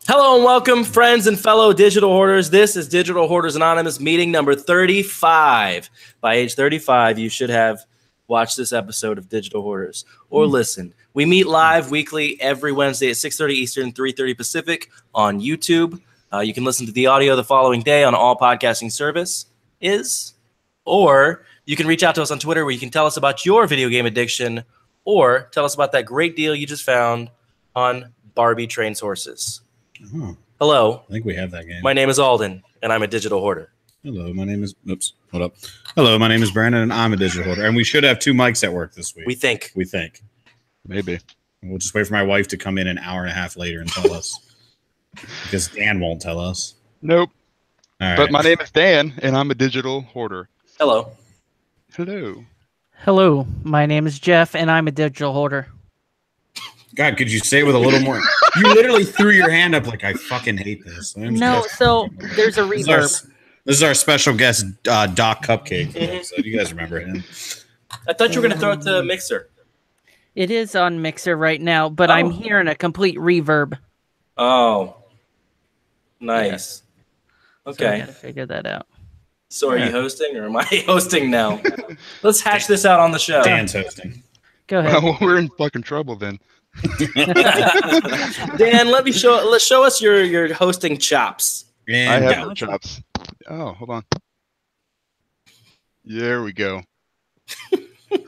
Hello and welcome, friends and fellow digital hoarders. This is Digital Hoarders Anonymous meeting number 35. By age 35, you should have watched this episode of Digital Hoarders or listened. We meet live weekly every Wednesday at 6:30 Eastern, 3:30 Pacific on YouTube. You can listen to the audio the following day on all podcasting services, or you can reach out to us on Twitter where you can tell us about your video game addiction or tell us about that great deal you just found on Barbie Trains Horses. Oh, Hello. I think we have that game. My name is Alden, and I'm a digital hoarder. Hello, my name is... Oops, hold up. Hello, my name is Brandon, and I'm a digital hoarder. And we should have 2 mics at work this week. We think. Maybe. We'll just wait for my wife to come in an hour and a half later and tell us. Because Dan won't tell us. Nope. All right. But my name is Dan, and I'm a digital hoarder. Hello. Hello. Hello, my name is Jeff, and I'm a digital hoarder. God, could you say it with a little more... You literally threw your hand up like, I fucking hate this. No, so there's a reverb. This is our special guest, Doc Cupcake. So you guys remember him. I thought you were going to throw it to Mixer. It is on Mixer right now, but I'm hearing a complete reverb. Oh. Nice. So I Okay. gotta figure that out. So are you hosting, or am I hosting now? Let's hash this out on the show. Dan's hosting. Go ahead. Well, we're in fucking trouble then. Dan, let's show us your hosting chops. And I have go. no chops. Oh, hold on. There we go.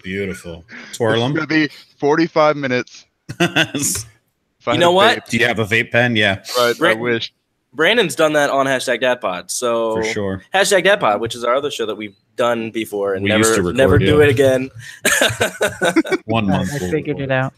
Beautiful. Twirl It's them. going to be 45 minutes. Do If I You had know a what? vape. you have a vape pen? Yeah, Right, I Brent- wish. Brandon's done that on #DadPod. So for sure. #DadPod, which is our other show that we've done before and We used to never record, do yeah. it again. 1 month. I figured it out.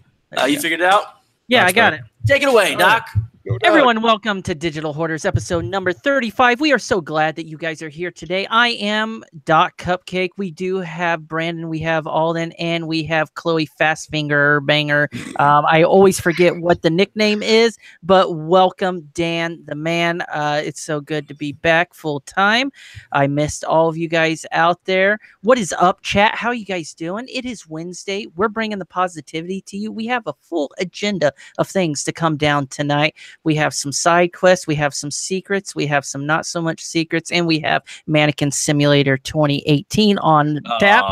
You figured it out? Yeah, That's I got right. it. Take it away, Doc. Go Doc. Everyone, welcome to Digital Hoarders episode number 35. We are so glad that you guys are here today. I am Doc Cupcake. We do have Brandon, we have Alden, and we have Chloe Fastfinger Banger. I always forget what the nickname is, but welcome, Dan the man. It's so good to be back full time. I missed all of you guys out there. What is up, chat? How you guys doing? It is Wednesday. We're bringing the positivity to you. We have a full agenda of things to come down tonight. We have some side quests, we have some secrets, we have some not so much secrets, and we have Mannequin Simulator 2018 on tap.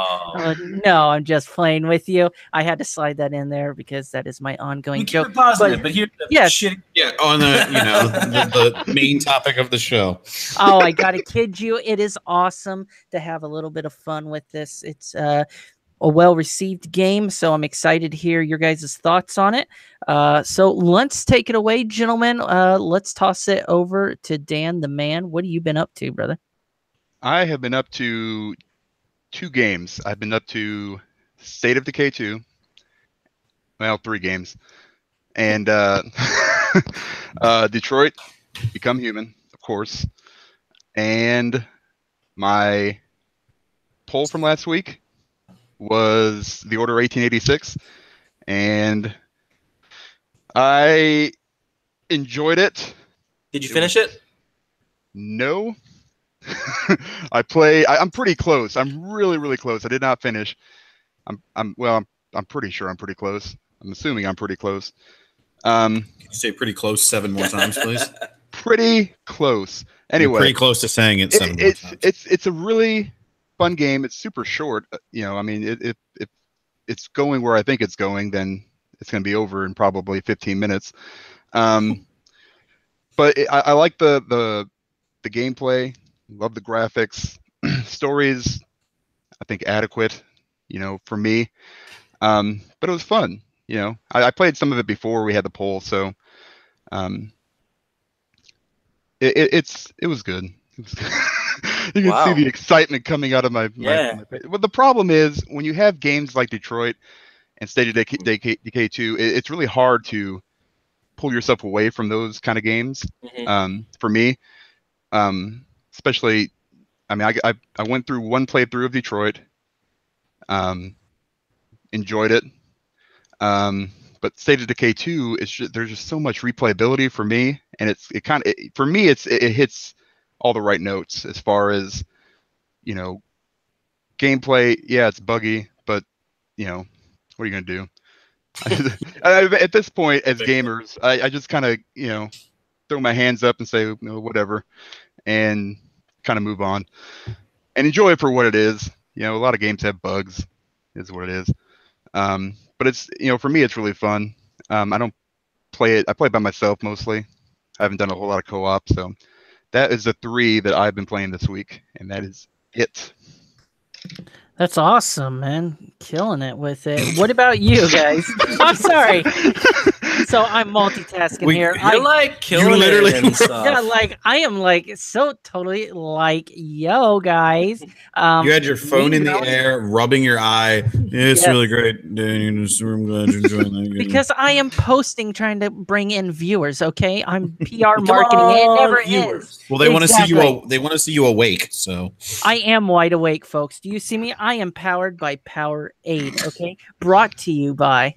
No, I'm just playing with you. I had to slide that in there because that is my ongoing We keep joke. it positive, but here's the Yes. shit. Yeah, on the main topic of the show. Oh, I gotta kid you. It is awesome to have a little bit of fun with this. It's a well-received game, so I'm excited to hear your guys' thoughts on it. So let's take it away, gentlemen. Let's toss it over to Dan the man. What have you been up to, brother? I have been up to 2 games. I've been up to State of Decay 2. Well, 3 games. And Detroit, Become Human, of course. And my poll from last week was The Order 1886. And I enjoyed it. Did you finish it? No. I'm pretty close. I'm really, really close. I did not finish. I'm pretty sure I'm pretty close. I'm assuming I'm pretty close. Can you say pretty close 7 more times, please? Pretty close. You're Anyway, pretty close to saying it 7 more times. it's a really fun game. It's super short. I mean, if it's going where I think it's going, then it's going to be over in probably 15 minutes. But I like the gameplay. Love the graphics. Stories, I think adequate. For me. But it was fun. I played some of it before we had the poll, so it was good. It was good. You can see the excitement coming out of my face. But the problem is when you have games like Detroit and State of Decay 2, it's really hard to pull yourself away from those kind of games. For me, especially, I mean, I went through one playthrough of Detroit, enjoyed it, but State of Decay 2, there's just so much replayability for me, and for me it hits all the right notes as far as gameplay. Yeah, it's buggy, but what are you gonna do? At this point, as gamers, I just kind of throw my hands up and say, whatever, and kind of move on and enjoy it for what it is. A lot of games have bugs, is what it is. But it's, for me, it's really fun. I don't play it. I play by myself mostly. I haven't done a whole lot of co-op, so that is the 3 that I've been playing this week, and that is it. That's awesome, man. Killing it with it. What about you guys? I'm sorry. So I'm multitasking here. You're like killing literally it and stuff. Yeah, like I am like so totally like, yo, guys. You had your phone in the air, rubbing your eye. Yeah, it's really great. I'm glad you're enjoying that. Because I am posting, trying to bring in viewers. Okay, I'm PR marketing. It never ends. Well, they want to see you. They want to see you awake. So I am wide awake, folks. Do you see me? I am powered by Powerade. Okay, brought to you by.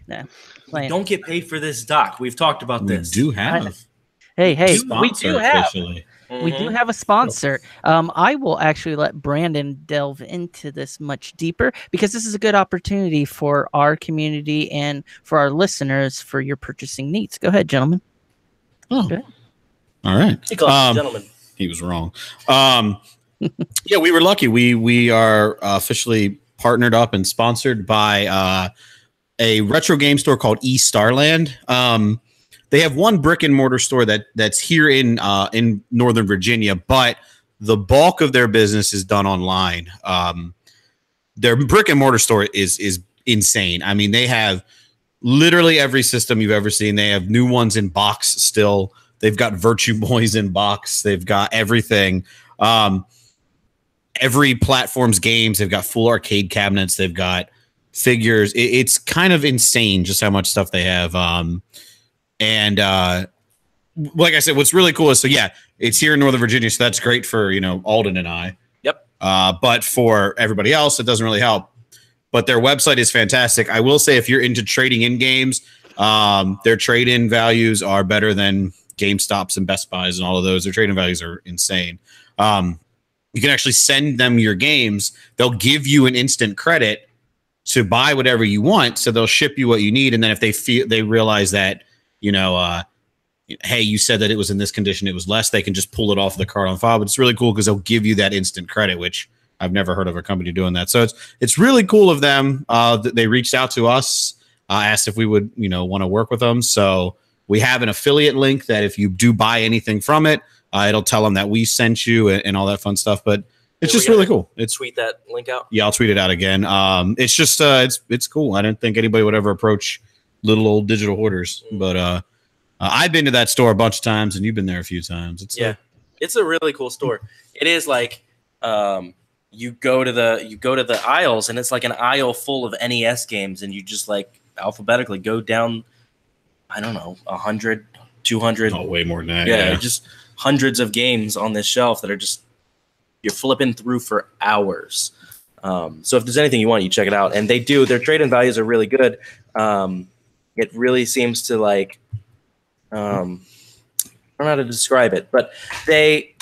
Don't get paid for this, Doc. We've talked about this. We do have. Hey, we do have. Officially. We do have a sponsor. I will actually let Brandon delve into this much deeper because this is a good opportunity for our community and for our listeners for your purchasing needs. Go ahead, gentlemen. Oh, all right. Gentlemen. He was wrong. Yeah, we were lucky. We are officially partnered up and sponsored by a retro game store called eStarland. They have one brick and mortar store that's here in Northern Virginia, but the bulk of their business is done online. Their brick and mortar store is insane. I mean, they have literally every system you've ever seen. They have new ones in box still. They've got Virtue Boys in box. They've got everything. Every platform's games. They've got full arcade cabinets. They've got figures. It's kind of insane just how much stuff they have. And like I said, what's really cool is, so yeah, it's here in Northern Virginia, so that's great for, Alden and I. Yep. But for everybody else, it doesn't really help. But their website is fantastic. I will say, if you're into trading in games, their trade-in values are better than GameStops and Best Buys and all of those. Their trade-in values are insane. You can actually send them your games. They'll give you an instant credit to buy whatever you want. So they'll ship you what you need. And then if they realize that, hey, you said that it was in this condition, it was less, they can just pull it off the card on file. But it's really cool because they'll give you that instant credit, which I've never heard of a company doing that. So it's really cool of them. They reached out to us, asked if we would, want to work with them. So we have an affiliate link that if you do buy anything from it, it'll tell them that we sent you and all that fun stuff. But it's just really cool. Tweet that link out. Yeah, I'll tweet it out again. It's just it's cool. I didn't think anybody would ever approach little old Digital Hoarders, but I've been to that store a bunch of times, and you've been there a few times. It's a really cool store. It is like you go to the aisles, and it's like an aisle full of NES games, and you just like alphabetically go down. I don't know, 100, 200. Oh, way more than that. Yeah, just hundreds of games on this shelf that are just you're flipping through for hours. So if there's anything you want, you check it out. And their trade-in values are really good. It really seems to like, I don't know how to describe it, but they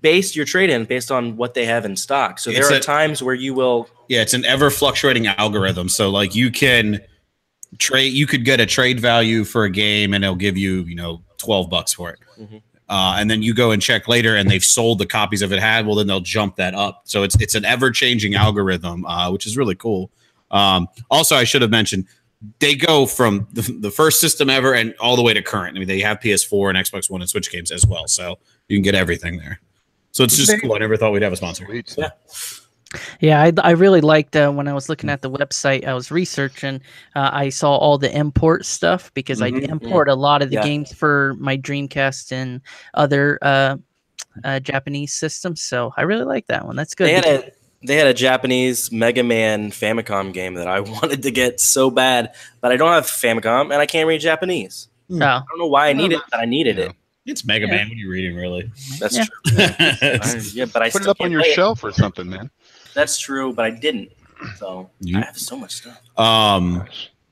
base your trade-in based on what they have in stock. So there are times where you will. Yeah, it's an ever fluctuating algorithm. So like you could get a trade value for a game and it'll give you, $12 for it. Mm-hmm. And then you go and check later and they've sold the copies of it had, well, then they'll jump that up. So it's an ever-changing algorithm, which is really cool. Also, I should have mentioned, they go from the first system ever and all the way to current. I mean, they have PS4 and Xbox One and Switch games as well. So you can get everything there. So it's just cool. I never thought we'd have a sponsor. Yeah. Yeah, I really liked when I was looking at the website, I was researching, I saw all the import stuff because I import a lot of the games for my Dreamcast and other Japanese systems. So I really like that one. That's good. They had a Japanese Mega Man Famicom game that I wanted to get so bad, but I don't have Famicom and I can't read Japanese. No. I don't know why I need it, but I needed it. It's Mega Man. What are you reading, really? That's true. But I put it up on your shelf or something, man. That's true, but I didn't. So I have so much stuff.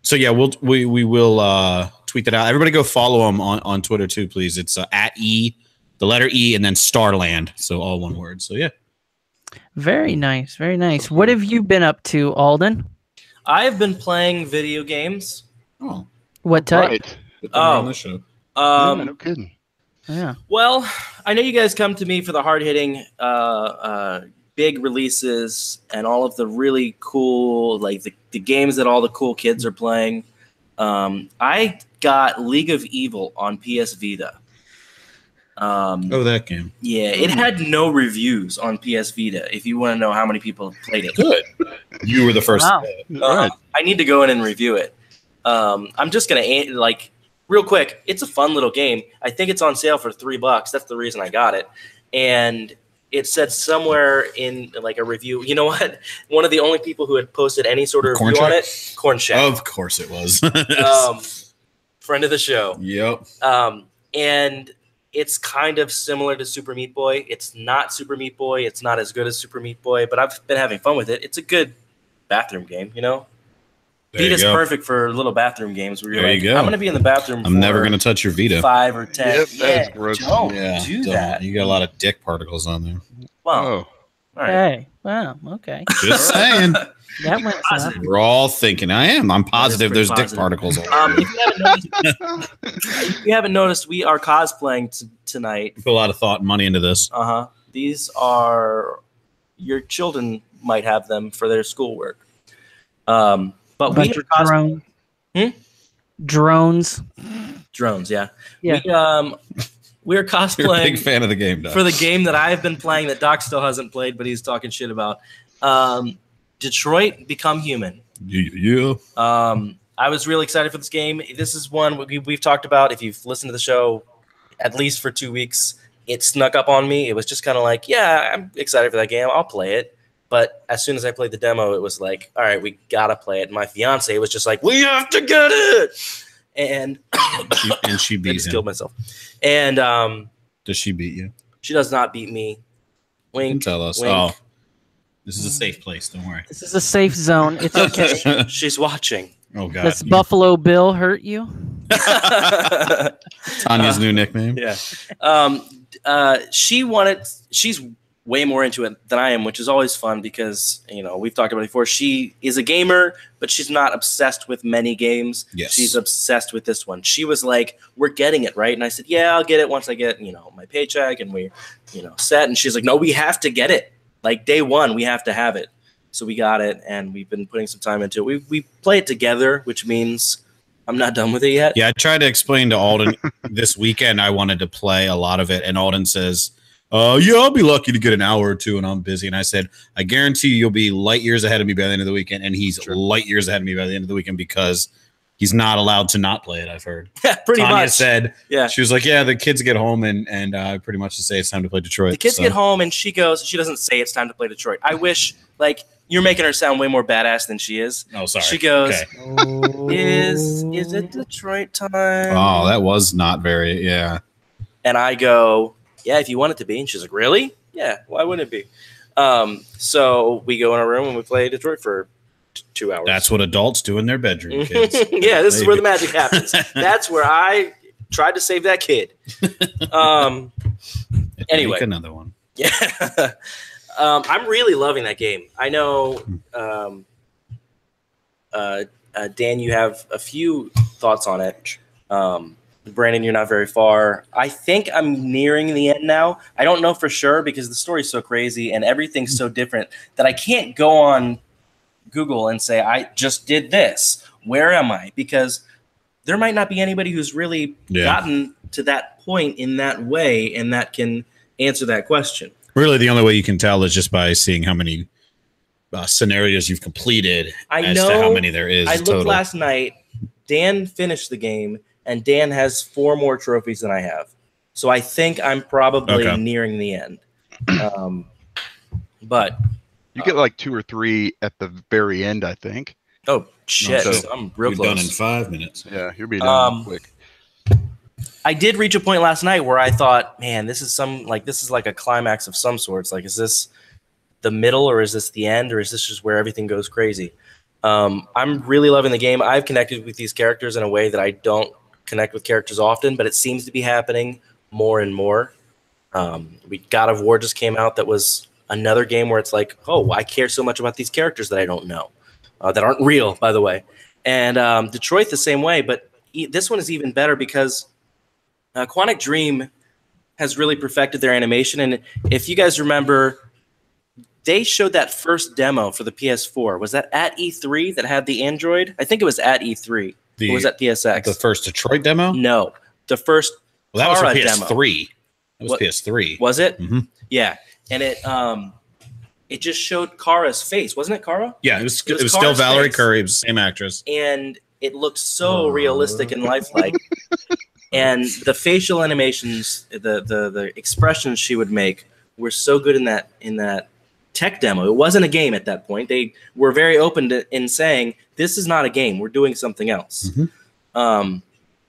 So yeah, we will tweet that out. Everybody go follow them on Twitter too, please. It's at the letter E, and then Starland. So all one word. So yeah. Very nice. Very nice. What have you been up to, Alden? I've been playing video games. Oh. What type? Right. On the show. Yeah, no kidding. Yeah. Well, I know you guys come to me for the hard-hitting big releases and all of the really cool, like the games that all the cool kids are playing. I got League of Evil on PS Vita. That game. Yeah, it had no reviews on PS Vita. If you want to know how many people have played it, Good. You were the first. Wow. Right. I need to go in and review it. I'm just gonna real quick. It's a fun little game. I think it's on sale for $3. That's the reason I got it. And it said somewhere in like a review. You know what? One of the only people who had posted any sort of review on it, Corn Shack. Of course it was. Friend of the show. Yep. And it's kind of similar to Super Meat Boy. It's not Super Meat Boy. It's not as good as Super Meat Boy, but I've been having fun with it. It's a good bathroom game, you know? Vita's perfect for little bathroom games where you're There like, you go. I'm going to be in the bathroom. I'm never going to touch your Vita. 5 or 10. Yep, that is gross. Don't do don't. that. You got a lot of dick particles on there. Well, Oh, all right. Hey. Wow. Okay. Just saying. That went south. We're all thinking. I'm positive pretty there's dick positive. particles on there. If you haven't noticed, we are cosplaying tonight. Put a lot of thought and money into this. These are your children might have them for their schoolwork. But we Bunch are of drone. Drones. drones, yeah. Yeah. We're You're a cosplaying big fan of the game, Doc. for the game that I've been playing that Doc still hasn't played, but he's talking shit about. Detroit Become Human. Yeah. I was really excited for this game. This is one we've talked about. If you've listened to the show at least for 2 weeks, it snuck up on me. It was just kind of like, yeah, I'm excited for that game. I'll play it. But as soon as I played the demo, it was like, all right, we got to play it. And my fiance was just like, we have to get it. And she I beat just him. killed myself. And Does she beat you? she does not beat me. You can Wink. tell us. Wink. Oh, this is a safe place. Don't worry. This is a safe zone. It's okay. She's watching. Oh God. Does Buffalo Bill hurt you? Tanya's new nickname. Yeah. She's way more into it than I am, which is always fun because, you know, we've talked about it before. She is a gamer, but she's not obsessed with many games. Yes. She's obsessed with this one. She was like, we're getting it, right? And I said, yeah, I'll get it once I get, you know, my paycheck and we're, you know, set. And she's like, no, we have to get it. Like day one, we have to have it. So we got it, and we've been putting some time into it. We play it together, which means I'm not done with it yet. Yeah, I tried to explain to Alden this weekend I wanted to play a lot of it, and Alden says, yeah, I'll be lucky to get an hour or two, and I'm busy. And I said, I guarantee you'll be light years ahead of me by the end of the weekend, and he's light years ahead of me by the end of the weekend because he's not allowed to not play it, I've heard. Yeah, pretty Tanya much. said, Yeah. she was like, yeah, the kids get home, and pretty much to say it's time to play Detroit. The kids So- get home, and she doesn't say it's time to play Detroit. I wish, like, you're making her sound way more badass than she is. Oh, sorry. She goes, Okay. is it Detroit time? Oh, that was not very, yeah. And I go, yeah, if you want it to be. And she's like, really? Yeah, why wouldn't it be? So we go in our room and we play Detroit for 2 hours. That's what adults do in their bedroom, kids. Yeah, this is There where you the magic happens. That's where I tried to save that kid. Anyway. Make another one. Yeah. I'm really loving that game. I know, Dan, you have a few thoughts on it. Brandon, you're not very far. I think I'm nearing the end now. I don't know for sure because the story's so crazy and everything's so different that I can't go on Google and say, I just did this. Where am I? Because there might not be anybody who's really gotten to that point in that way and that can answer that question. Really, the only way you can tell is just by seeing how many scenarios you've completed as to how many there is I looked total. last night. Dan finished the game, and Dan has 4 more trophies than I have. So I think I'm probably nearing the end. But you get like 2 or 3 at the very end, I think. oh shit, So I'm real You're close. done in 5 minutes. Yeah, you'll be done quick. I did reach a point last night where I thought, man, this is like a climax of some sorts. Like, is this the middle or is this the end or is this just where everything goes crazy? I'm really loving the game. I've connected with these characters in a way that I don't connect with characters often, but it seems to be happening more and more. God of War just came out. That was another game where it's like, oh, I care so much about these characters that I don't know, that aren't real, by the way. And Detroit the same way, but this one is even better because Quantic Dream has really perfected their animation. And if you guys remember, they showed that first demo for the PS4. Was that at E3 that had the Android? I think it was at E3. Or was that PSX? The first Detroit demo? No. The first Well, that was for Kara PS3. Demo. That was PS3. Was it? Mm-hmm. Yeah. And it just showed Kara's face. Wasn't it Kara? Yeah, it was still Valerie Curry. It was the same actress. And it looked so realistic and lifelike. And the facial animations, the expressions she would make were so good in that tech demo. It wasn't a game at that point. They were very open in saying, this is not a game. We're doing something else. Mm-hmm.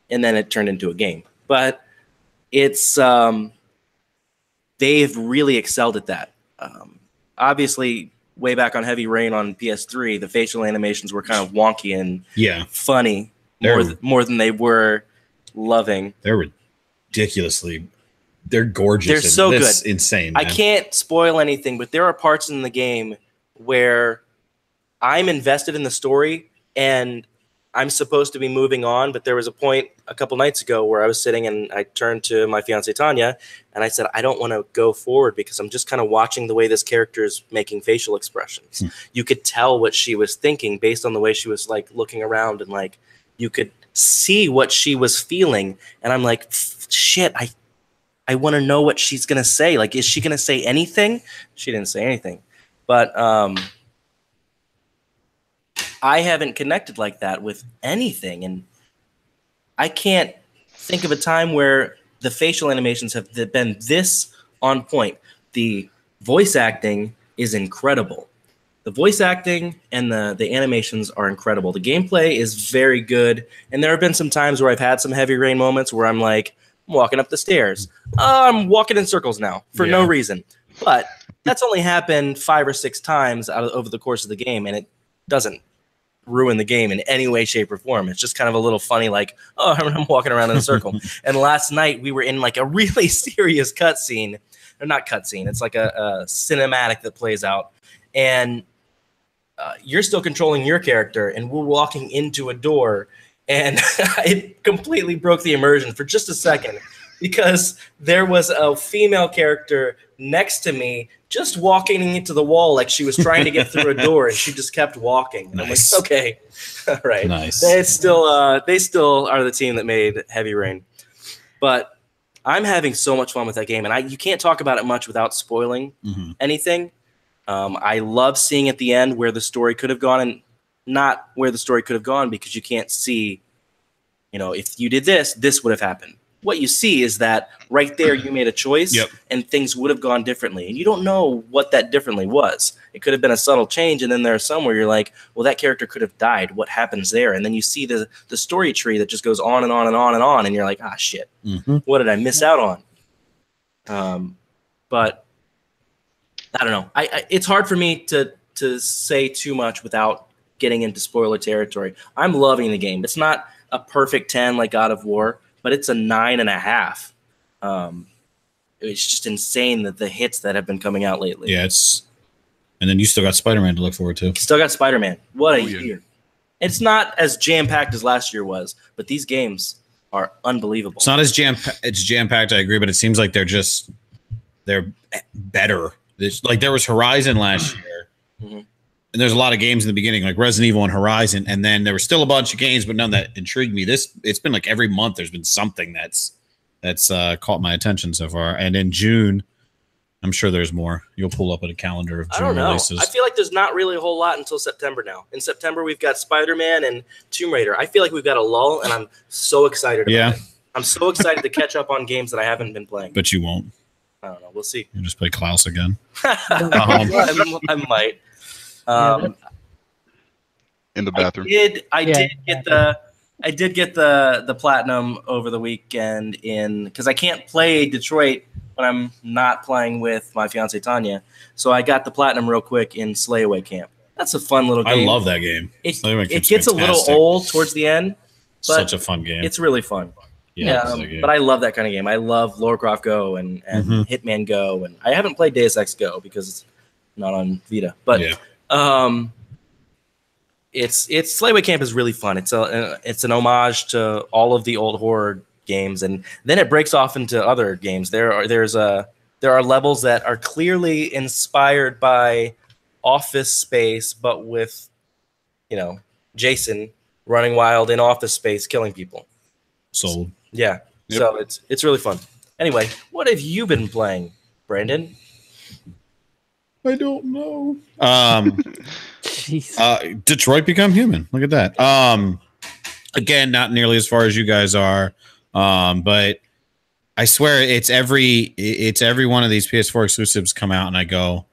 And then it turned into a game. But it's they've really excelled at that. Obviously, way back on Heavy Rain on PS3, the facial animations were kind of wonky and funny more than they were loving. They're ridiculously. They're gorgeous. They're so good. Insane. Man. I can't spoil anything, but there are parts in the game where I'm invested in the story and I'm supposed to be moving on, but there was a point a couple nights ago where I was sitting and I turned to my fiancée Tanya and I said, I don't want to go forward because I'm just kind of watching the way this character is making facial expressions. You could tell what she was thinking based on the way she was like looking around and like you could see what she was feeling. And I'm like, shit, I want to know what she's going to say. Like, is she going to say anything? She didn't say anything. But I haven't connected like that with anything. And I can't think of a time where the facial animations have been this on point. The voice acting is incredible. The voice acting and the animations are incredible. The gameplay is very good. And there have been some times where I've had some Heavy Rain moments where I'm like, I'm walking up the stairs. I'm walking in circles now for no reason. But that's only happened 5 or 6 times over the course of the game, and it doesn't ruin the game in any way, shape, or form. It's just kind of a little funny, like, oh, I'm walking around in a circle. And last night we were in like a really serious cutscene. Or not cutscene. It's like a cinematic that plays out. And you're still controlling your character, and we're walking into a door, and it completely broke the immersion for just a second because there was a female character next to me just walking into the wall like she was trying to get through a door, and she just kept walking. And Nice. I'm like, okay, all right. Nice. They still are the team that made Heavy Rain. But I'm having so much fun with that game, and you can't talk about it much without spoiling anything. I love seeing at the end where the story could have gone and not where the story could have gone because you can't see, if you did this, this would have happened. What you see is that right there you made a choice and things would have gone differently. And you don't know what that differently was. It could have been a subtle change, and then there's somewhere you're like, well, that character could have died. What happens there? And then you see the story tree that just goes on and on and on and on, and you're like, ah, shit. What did I miss out on? But I don't know. It's hard for me to say too much without getting into spoiler territory. I'm loving the game. It's not a perfect 10 like God of War, but it's a 9.5. It's just insane that the hits that have been coming out lately. Yeah, and then you still got Spider-Man to look forward to. Still got Spider-Man. What a year. It's not as jam-packed as last year was, but these games are unbelievable. It's not as jam-packed, I agree, but it seems like they're better. Like there was Horizon last year. And there's a lot of games in the beginning, like Resident Evil and Horizon, and then there were still a bunch of games, but none that intrigued me. It's been like every month there's been something that's caught my attention so far. And in June, I'm sure there's more. You'll pull up at a calendar of June releases. I feel like there's not really a whole lot until September now. In September, we've got Spider-Man and Tomb Raider. I feel like we've got a lull, and I'm so excited about it. I'm so excited to catch up on games that I haven't been playing. But you won't. I don't know. We'll see. You just play Klaus again. I might. In the bathroom. I did get the platinum over the weekend because I can't play Detroit when I'm not playing with my fiancée Tanya. So I got the platinum real quick in Slayaway Camp. That's a fun little game. I love that game. It gets a little old towards the end. But such a fun game. It's really fun. But I love that kind of game. I love Lara Croft Go and Hitman Go, and I haven't played Deus Ex Go because it's not on Vita. But it's Slayaway Camp is really fun. It's an homage to all of the old horror games, and then it breaks off into other games. There are levels that are clearly inspired by Office Space, but with, you know, Jason running wild in Office Space, killing people. Sold. Yeah. Yep. So it's really fun. Anyway, what have you been playing, Brandon? I don't know. Jeez. Detroit Become Human. Look at that. Again, not nearly as far as you guys are, but I swear it's every one of these PS4 exclusives come out, and I go,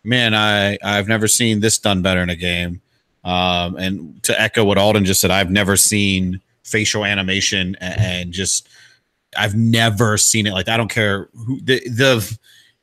man, I've never seen this done better in a game. And to echo what Alden just said, I've never seen facial animation and just I've never seen it like that. I don't care who the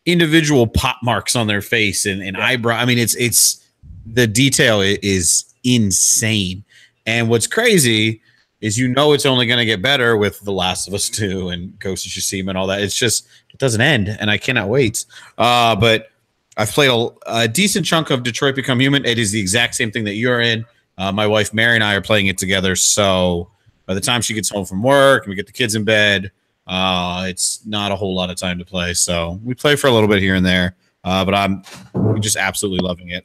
individual pop marks on their face and eyebrow. I mean, it's the detail is insane. And what's crazy is, you know, it's only going to get better with The Last of Us 2 and Ghost of Tsushima and all that. It's just, it doesn't end, and I cannot wait. But I've played a decent chunk of Detroit Become Human. It is the exact same thing that you're in. My wife Mary and I are playing it together. So by the time she gets home from work and we get the kids in bed, it's not a whole lot of time to play. So we play for a little bit here and there. But I'm just absolutely loving it.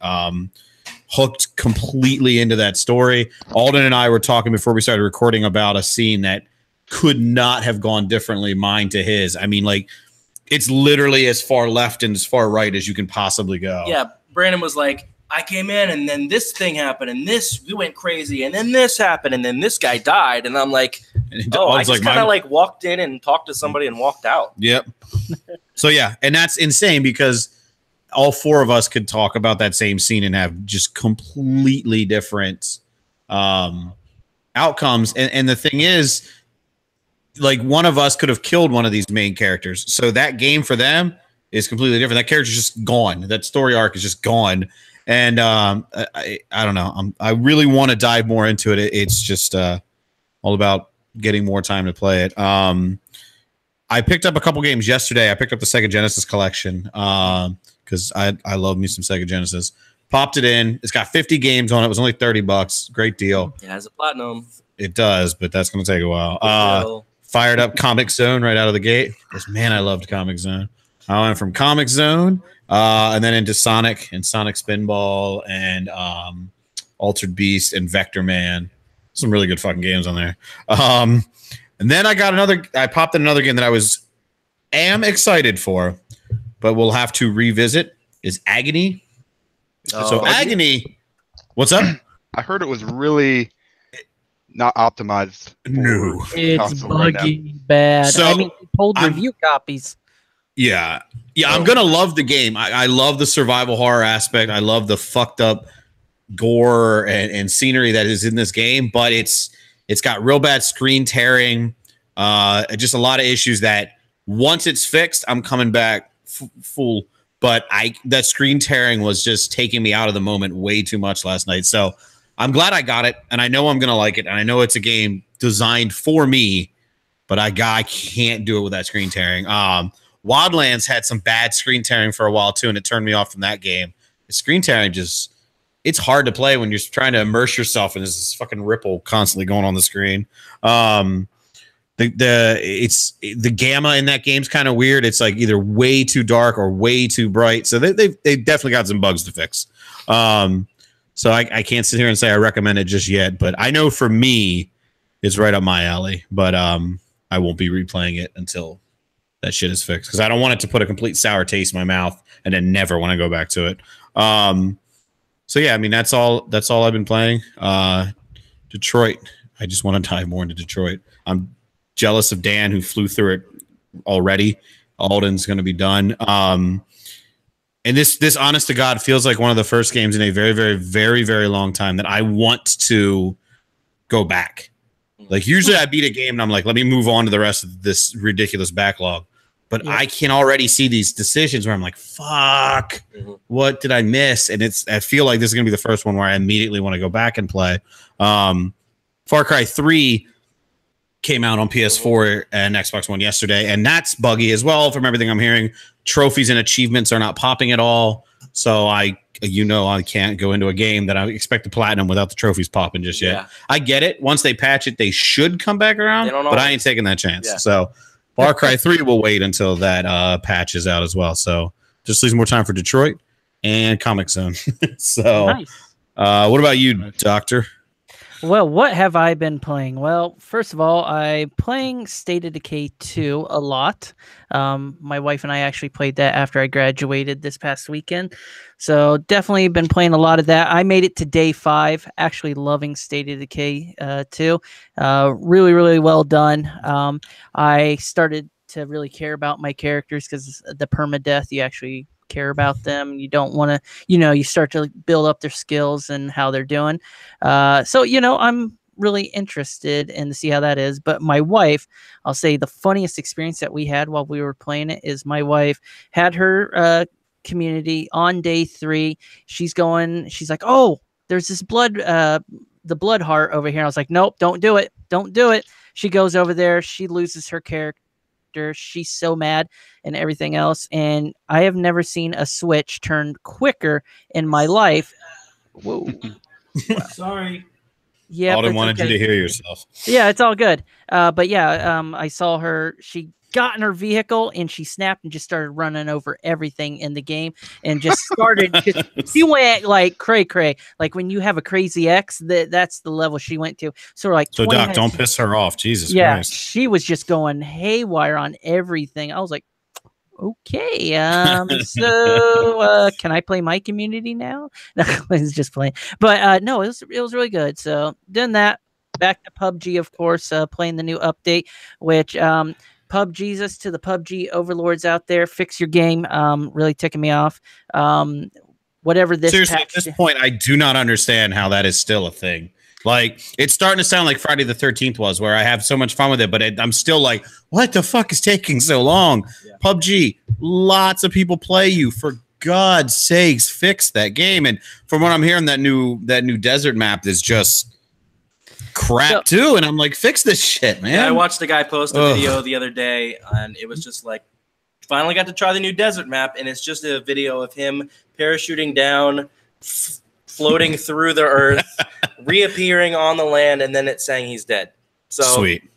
Hooked completely into that story. Alden and I were talking before we started recording about a scene that could not have gone differently, mine to his. I mean, like, it's literally as far left and as far right as you can possibly go. Yeah, Brandon was like, I came in and then this thing happened and we went crazy and then this happened and then this guy died. And I'm like, I just kind of like walked in and talked to somebody and walked out. Yep. So yeah, and that's insane because all four of us could talk about that same scene and have just completely different outcomes. And the thing is, like, one of us could have killed one of these main characters. So that game for them is completely different. That character's just gone. That story arc is just gone. And I don't know. I really want to dive more into it. It's just all about getting more time to play it. I picked up a couple games yesterday. I picked up the Sega Genesis collection because I love me some Sega Genesis. Popped it in. It's got 50 games on it. It was only $30. Great deal. It has a platinum. It does, but that's going to take a while. Fired up Comic Zone right out of the gate. Because, man, I loved Comic Zone. I went from Comic Zone and then into Sonic and Sonic Spinball and Altered Beast and Vector Man. Some really good fucking games on there. And then I popped in another game that am excited for, but we'll have to revisit, is Agony. So Agony, what's up? I heard it was really not optimized. No. It's buggy bad. So, I mean, they pulled review copies. Yeah. I'm gonna love the game. I love the survival horror aspect. I love the fucked up gore and scenery that is in this game, but it's got real bad screen tearing, just a lot of issues that once it's fixed, I'm coming back full. But that screen tearing was just taking me out of the moment way too much last night. So I'm glad I got it, and I know I'm gonna like it, and I know it's a game designed for me, but I can't do it with that screen tearing. Wildlands had some bad screen tearing for a while too, and it turned me off from that game. The screen tearing it's hard to play when you're trying to immerse yourself and there's this fucking ripple constantly going on the screen. The gamma in that game's kind of weird. It's like either way too dark or way too bright. So they definitely got some bugs to fix. So I can't sit here and say I recommend it just yet, but I know for me, it's right up my alley. But I won't be replaying it until that shit is fixed because I don't want it to put a complete sour taste in my mouth and then never want to go back to it. So yeah, I mean that's all I've been playing. Detroit. I just want to dive more into Detroit. I'm jealous of Dan who flew through it already. Alden's going to be done. And this honest to God feels like one of the first games in a very, very, very, very long time that I want to go back. Like usually I beat a game and I'm like, let me move on to the rest of this ridiculous backlog. But I can already see these decisions where I'm like, fuck, what did I miss? And I feel like this is going to be the first one where I immediately want to go back and play. Far Cry 3 came out on PS4 and Xbox One yesterday, and that's buggy as well from everything I'm hearing. Trophies and achievements are not popping at all. So I I can't go into a game that I expect to platinum without the trophies popping just yet. Yeah. I get it. Once they patch it, they should come back around, but I ain't taking that chance. Yeah. So Far Cry 3 will wait until that patch is out as well. So just leaves more time for Detroit and Comic Zone. So Nice. what about you, Doctor? Well, what have I been playing? Well, first of all, I'm playing State of Decay 2 a lot. My wife and I actually played that after I graduated this past weekend. So definitely been playing a lot of that. I made it to day 5, actually loving State of Decay 2. Really, really well done. I started to really care about my characters because the permadeath, you actually care about them. You don't want to, you start to build up their skills and how they're doing. So, I'm really interested in to see how that is. But my wife, I'll say the funniest experience that we had while we were playing it is my wife had her community on day 3. She's like, oh, there's this the blood heart over here. I was like, nope, don't do it. Don't do it. She goes over there. She loses her character. She's so mad and everything else. And I have never seen a switch turned quicker in my life. Whoa. Sorry. Yeah. Alden wanted you to hear yourself. Yeah, it's all good. But yeah, I saw her. She got in her vehicle and she snapped and just started running over everything in the game and just started. She went like cray. Like when you have a crazy ex, that's the level she went to. So we're like, so Doc, don't piss her off. Jesus Christ. She was just going haywire on everything. I was like, okay, so can I play my community now? No, I was just playing. But no, it was really good. So done that. Back to PUBG, of course, playing the new update, which PUBGesus to the PUBG overlords out there, fix your game. Really ticking me off. Whatever this seriously, at this point, I do not understand how that is still a thing. Like, it's starting to sound like Friday the 13th was, where I have so much fun with it, but I'm still like, what the fuck is taking so long? Yeah. PUBG, lots of people play you. For God's sakes, fix that game. And from what I'm hearing, that new desert map is just crap too. And I'm like, fix this shit, man. Yeah, I watched a guy post a video the other day, and it was just like, finally got to try the new desert map, and it's just a video of him parachuting down, floating through the earth, reappearing on the land, and then it's saying he's dead. So sweet.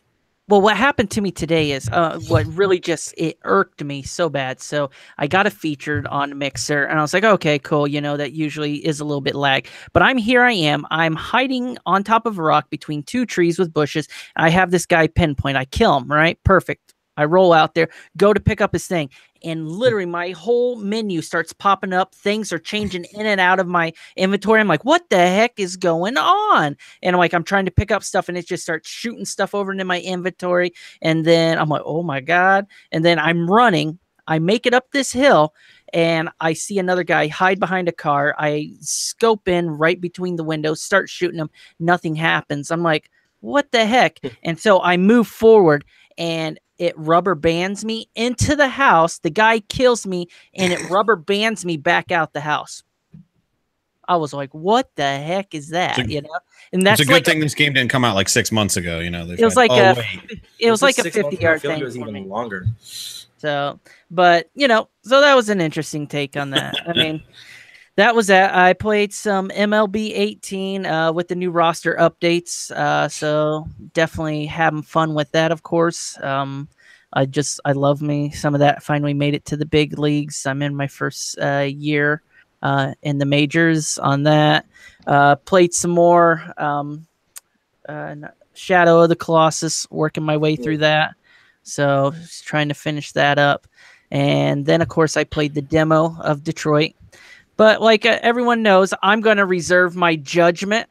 Well, what happened to me today is what really it irked me so bad. So I got it featured on Mixer, and I was like, okay, cool. That usually is a little bit lag. But I'm hiding on top of a rock between 2 trees with bushes. I have this guy pinpoint. I kill him, right? Perfect. I roll out there, go to pick up his thing, and literally my whole menu starts popping up. Things are changing in and out of my inventory. I'm like, what the heck is going on? And I'm trying to pick up stuff, and it just starts shooting stuff over into my inventory. And then I'm like, oh my God. And then I'm running. I make it up this hill, and I see another guy hide behind a car. I scope in right between the windows, start shooting him. Nothing happens. I'm like, what the heck? And so I move forward, and it rubber bands me into the house. The guy kills me, and it rubber bands me back out the house. I was like, what the heck is that? And that's it's a good thing this game didn't come out like 6 months ago. It was like a 50-yard thing. It was even longer. So, but so that was an interesting take on that. I mean, that was that. I played some MLB 18 with the new roster updates. So definitely having fun with that, of course. I love me some of that. Finally made it to the big leagues. I'm in my first year in the majors on that. Played some more Shadow of the Colossus, working my way through that. So just trying to finish that up. And then, of course, I played the demo of Detroit. But like everyone knows, I'm going to reserve my judgment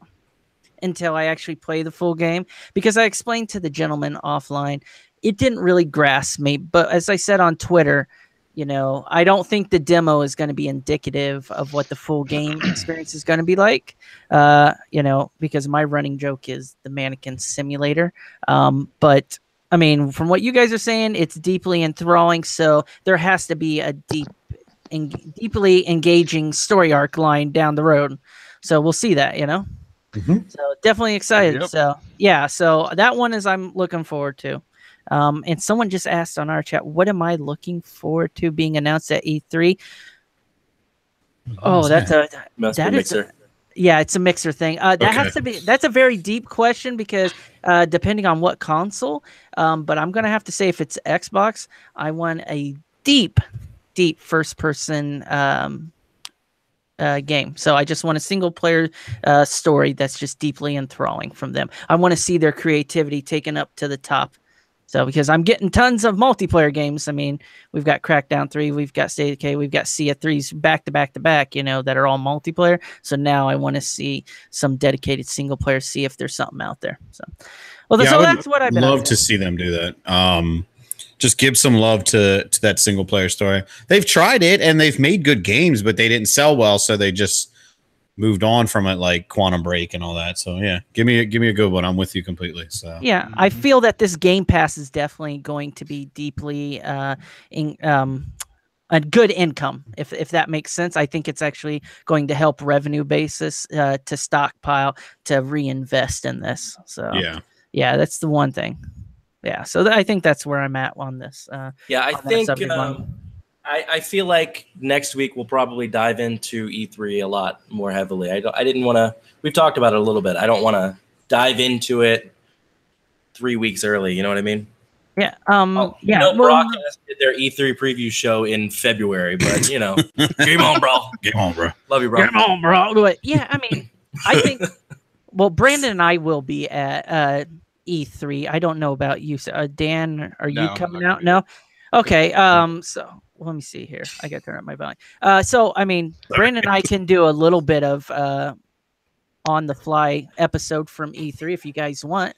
until I actually play the full game, because I explained to the gentleman offline, it didn't really grasp me. But as I said on Twitter, I don't think the demo is going to be indicative of what the full game experience is going to be like, because my running joke is the mannequin simulator. But I mean, from what you guys are saying, it's deeply enthralling. So there has to be a deeply engaging story arc line down the road. So we'll see that, Mm-hmm. So definitely excited. Yep. So yeah, so that one is I'm looking forward to. And someone just asked on our chat, what am I looking forward to being announced at E3? Oh, that's a Must be that a is mixer. yeah, it's a mixer thing. That Okay. has to be. That's a very deep question because depending on what console. But I'm gonna have to say if it's Xbox, I want a deep first person game. So I just want a single player story that's just deeply enthralling from them. I want to see their creativity taken up to the top. So because I'm getting tons of multiplayer games. I mean, we've got Crackdown 3, we've got State of Decay, we've got Sea of Threes back to back to back, that are all multiplayer. So now I want to see some dedicated single player, see if there's something out there. So, well, Yeah, I would that's what I've been love up to see them do that. Just give some love to that single player story. They've tried it and they've made good games, but they didn't sell well, so they just moved on from it, like Quantum Break and all that. So yeah, give me a good one. I'm with you completely. So Yeah, I feel that this Game Pass is definitely going to be deeply a good income, if that makes sense. I think it's actually going to help revenue basis to stockpile to reinvest in this. So yeah, that's the one thing. Yeah, so I think that's where I'm at on this. Yeah, I on that think subject line. I feel like next week we'll probably dive into E3 a lot more heavily. I didn't want to. We've talked about it a little bit. I don't want to dive into it 3 weeks early. You know what I mean? Yeah. Broadcast did their E3 preview show in February, but game on, bro. Game on, bro. Love you, bro. Game on, bro. But yeah, I mean, I think. Well, Brandon and I will be at E3. I don't know about you. Dan, are you coming out? No. Okay. So let me see here. I got to turn up my volume. So I mean, Brandon and I can do a little bit of on the fly episode from E3 if you guys want.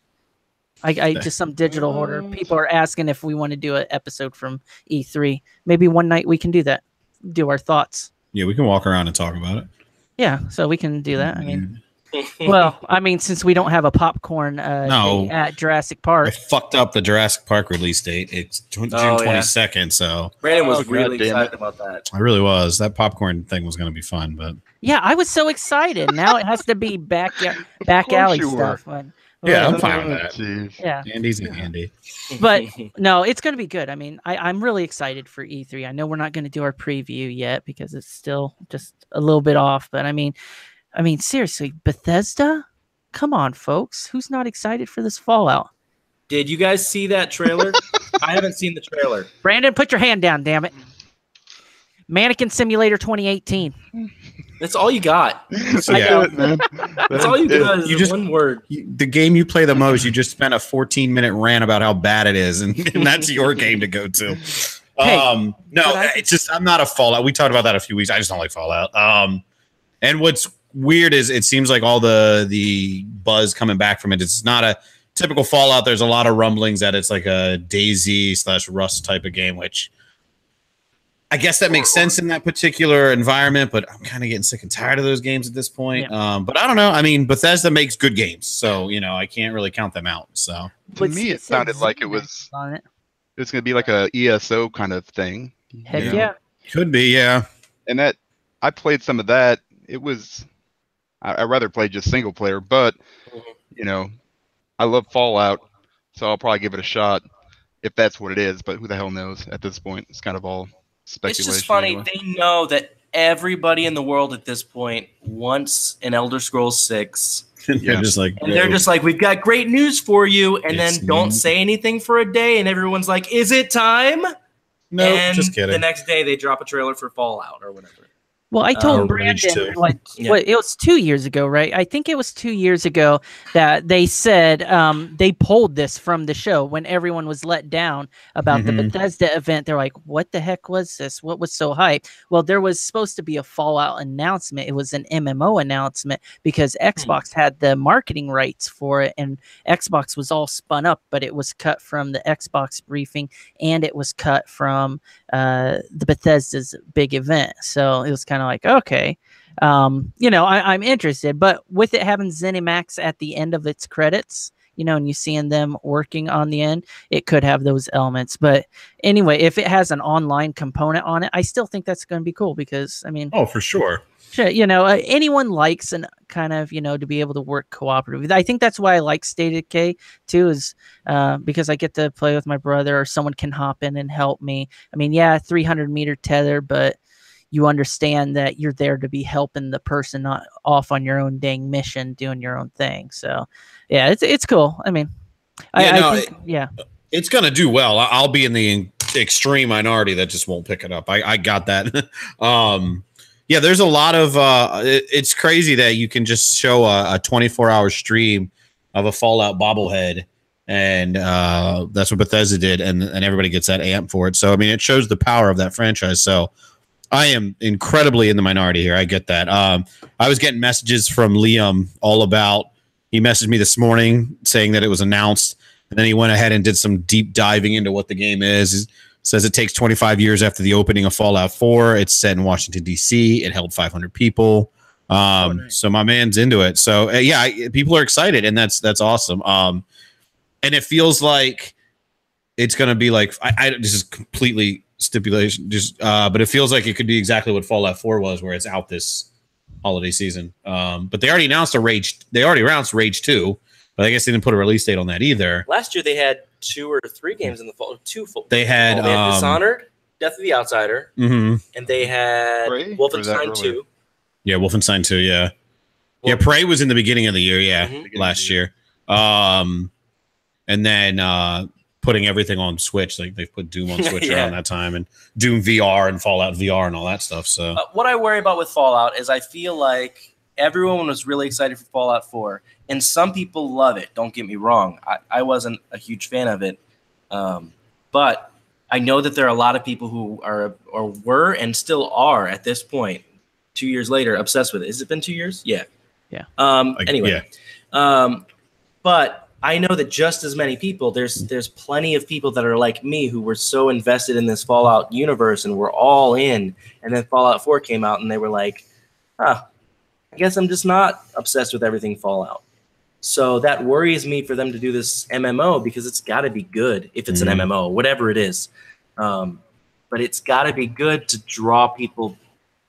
I just some digital hoarder. People are asking if we want to do an episode from E3. Maybe one night we can do that. Do our thoughts. Yeah, we can walk around and talk about it. Yeah, so we can do that. I mean, well, I mean, since we don't have a popcorn thing at Jurassic Park. I fucked up the Jurassic Park release date. It's June 22nd, so Brandon was really excited about that. I really was. That popcorn thing was going to be fun, but yeah, I was so excited. Now it has to be back alley stuff. Yeah, I'm fine with that. Jeez. Yeah, Andy's and Andy. But no, it's going to be good. I mean, I'm really excited for E3. I know we're not going to do our preview yet because it's still just a little bit off. But I mean, seriously, Bethesda? Come on, folks. Who's not excited for this Fallout? Did you guys see that trailer? I haven't seen the trailer. Brandon, put your hand down, damn it. Mannequin Simulator 2018. That's all you got. Yeah. Man. That's all you got is one word. The game you play the most, you just spent a 14-minute rant about how bad it is, and that's your game to go to. Hey, it's just I'm not a Fallout. We talked about that a few weeks. I just don't like Fallout. And what's weird is it seems like all the buzz coming back from it. It's not a typical Fallout. There's a lot of rumblings that it's like a DayZ/Rust type of game, which I guess that makes sense in that particular environment, but I'm kind of getting sick and tired of those games at this point. Yeah. But I don't know. I mean, Bethesda makes good games, so I can't really count them out. So to me, it sounded like it was going to be like a ESO kind of thing. Heck yeah. Could be, yeah. And that I played some of that. It was I rather play just single player, but I love Fallout, so I'll probably give it a shot if that's what it is. But who the hell knows at this point? It's kind of all speculation. It's just funny. Anyway. They know that everybody in the world at this point wants an Elder Scrolls 6. They're just like, we've got great news for you, and then don't say anything for a day, and everyone's like, is it time? No, just kidding. The next day they drop a trailer for Fallout or whatever. Well, I told Brandon, it was 2 years ago, right? I think it was 2 years ago that they said they pulled this from the show when everyone was let down about the Bethesda event. They're like, what the heck was this? What was so hype? Well, there was supposed to be a Fallout announcement. It was an MMO announcement because Xbox had the marketing rights for it, and Xbox was all spun up, but it was cut from the Xbox briefing, and it was cut from the Bethesda's big event. So it was kind of like, okay, I'm interested, but with it having ZeniMax at the end of its credits, and you seeing them working on the end, it could have those elements. But anyway, if it has an online component on it, I still think that's going to be cool because, I mean, oh, for sure. Anyone likes and kind of, to be able to work cooperatively. I think that's why I like State of Decay too, is because I get to play with my brother or someone can hop in and help me. I mean, yeah, 300-meter tether, but you understand that you're there to be helping the person, not off on your own dang mission doing your own thing. So yeah, it's cool. I mean, I think it's gonna do well. I'll be in the extreme minority that just won't pick it up. I got that. Yeah, there's a lot of it's crazy that you can just show a 24-hour stream of a Fallout bobblehead, and that's what Bethesda did, and everybody gets that amp for it. So I mean, it shows the power of that franchise. So I am incredibly in the minority here. I get that. I was getting messages from Liam all about. He messaged me this morning saying that it was announced, and then he went ahead and did some deep diving into what the game is. He says it takes 25 years after the opening of Fallout 4. It's set in Washington, D.C. It held 500 people. Nice. So my man's into it. So people are excited, and that's awesome. And it feels like it's going to be like this is completely stipulation, but it feels like it could be exactly what Fallout 4 was, where it's out this holiday season. But they already announced Rage 2, but I guess they didn't put a release date on that either. Last year they had 2 or 3 games in the fall. They had Dishonored, Death of the Outsider, and they had Prey? Wolfenstein 2. Yeah, Wolfenstein 2, yeah. Prey was in the beginning of the year, last year. And then putting everything on Switch, like they've put Doom on Switch around that time, and Doom VR and Fallout VR and all that stuff. So what I worry about with Fallout is I feel like everyone was really excited for Fallout 4, and some people love it. Don't get me wrong. I wasn't a huge fan of it, but I know that there are a lot of people who are or were and still are at this point, 2 years later, obsessed with it. Has it been 2 years? Yeah. Anyway. But I know that just as many people, there's plenty of people that are like me who were so invested in this Fallout universe and were all in, and then Fallout 4 came out and they were like, I guess I'm just not obsessed with everything Fallout. So that worries me for them to do this MMO, because it's got to be good if it's an MMO, whatever it is. But it's got to be good to draw people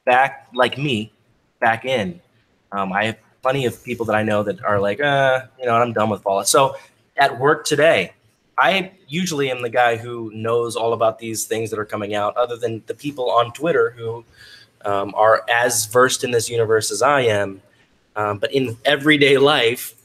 back, like me, back in. I have plenty of people that I know that are like, I'm done with Fallout. So at work today, I usually am the guy who knows all about these things that are coming out, other than the people on Twitter who are as versed in this universe as I am. But in everyday life,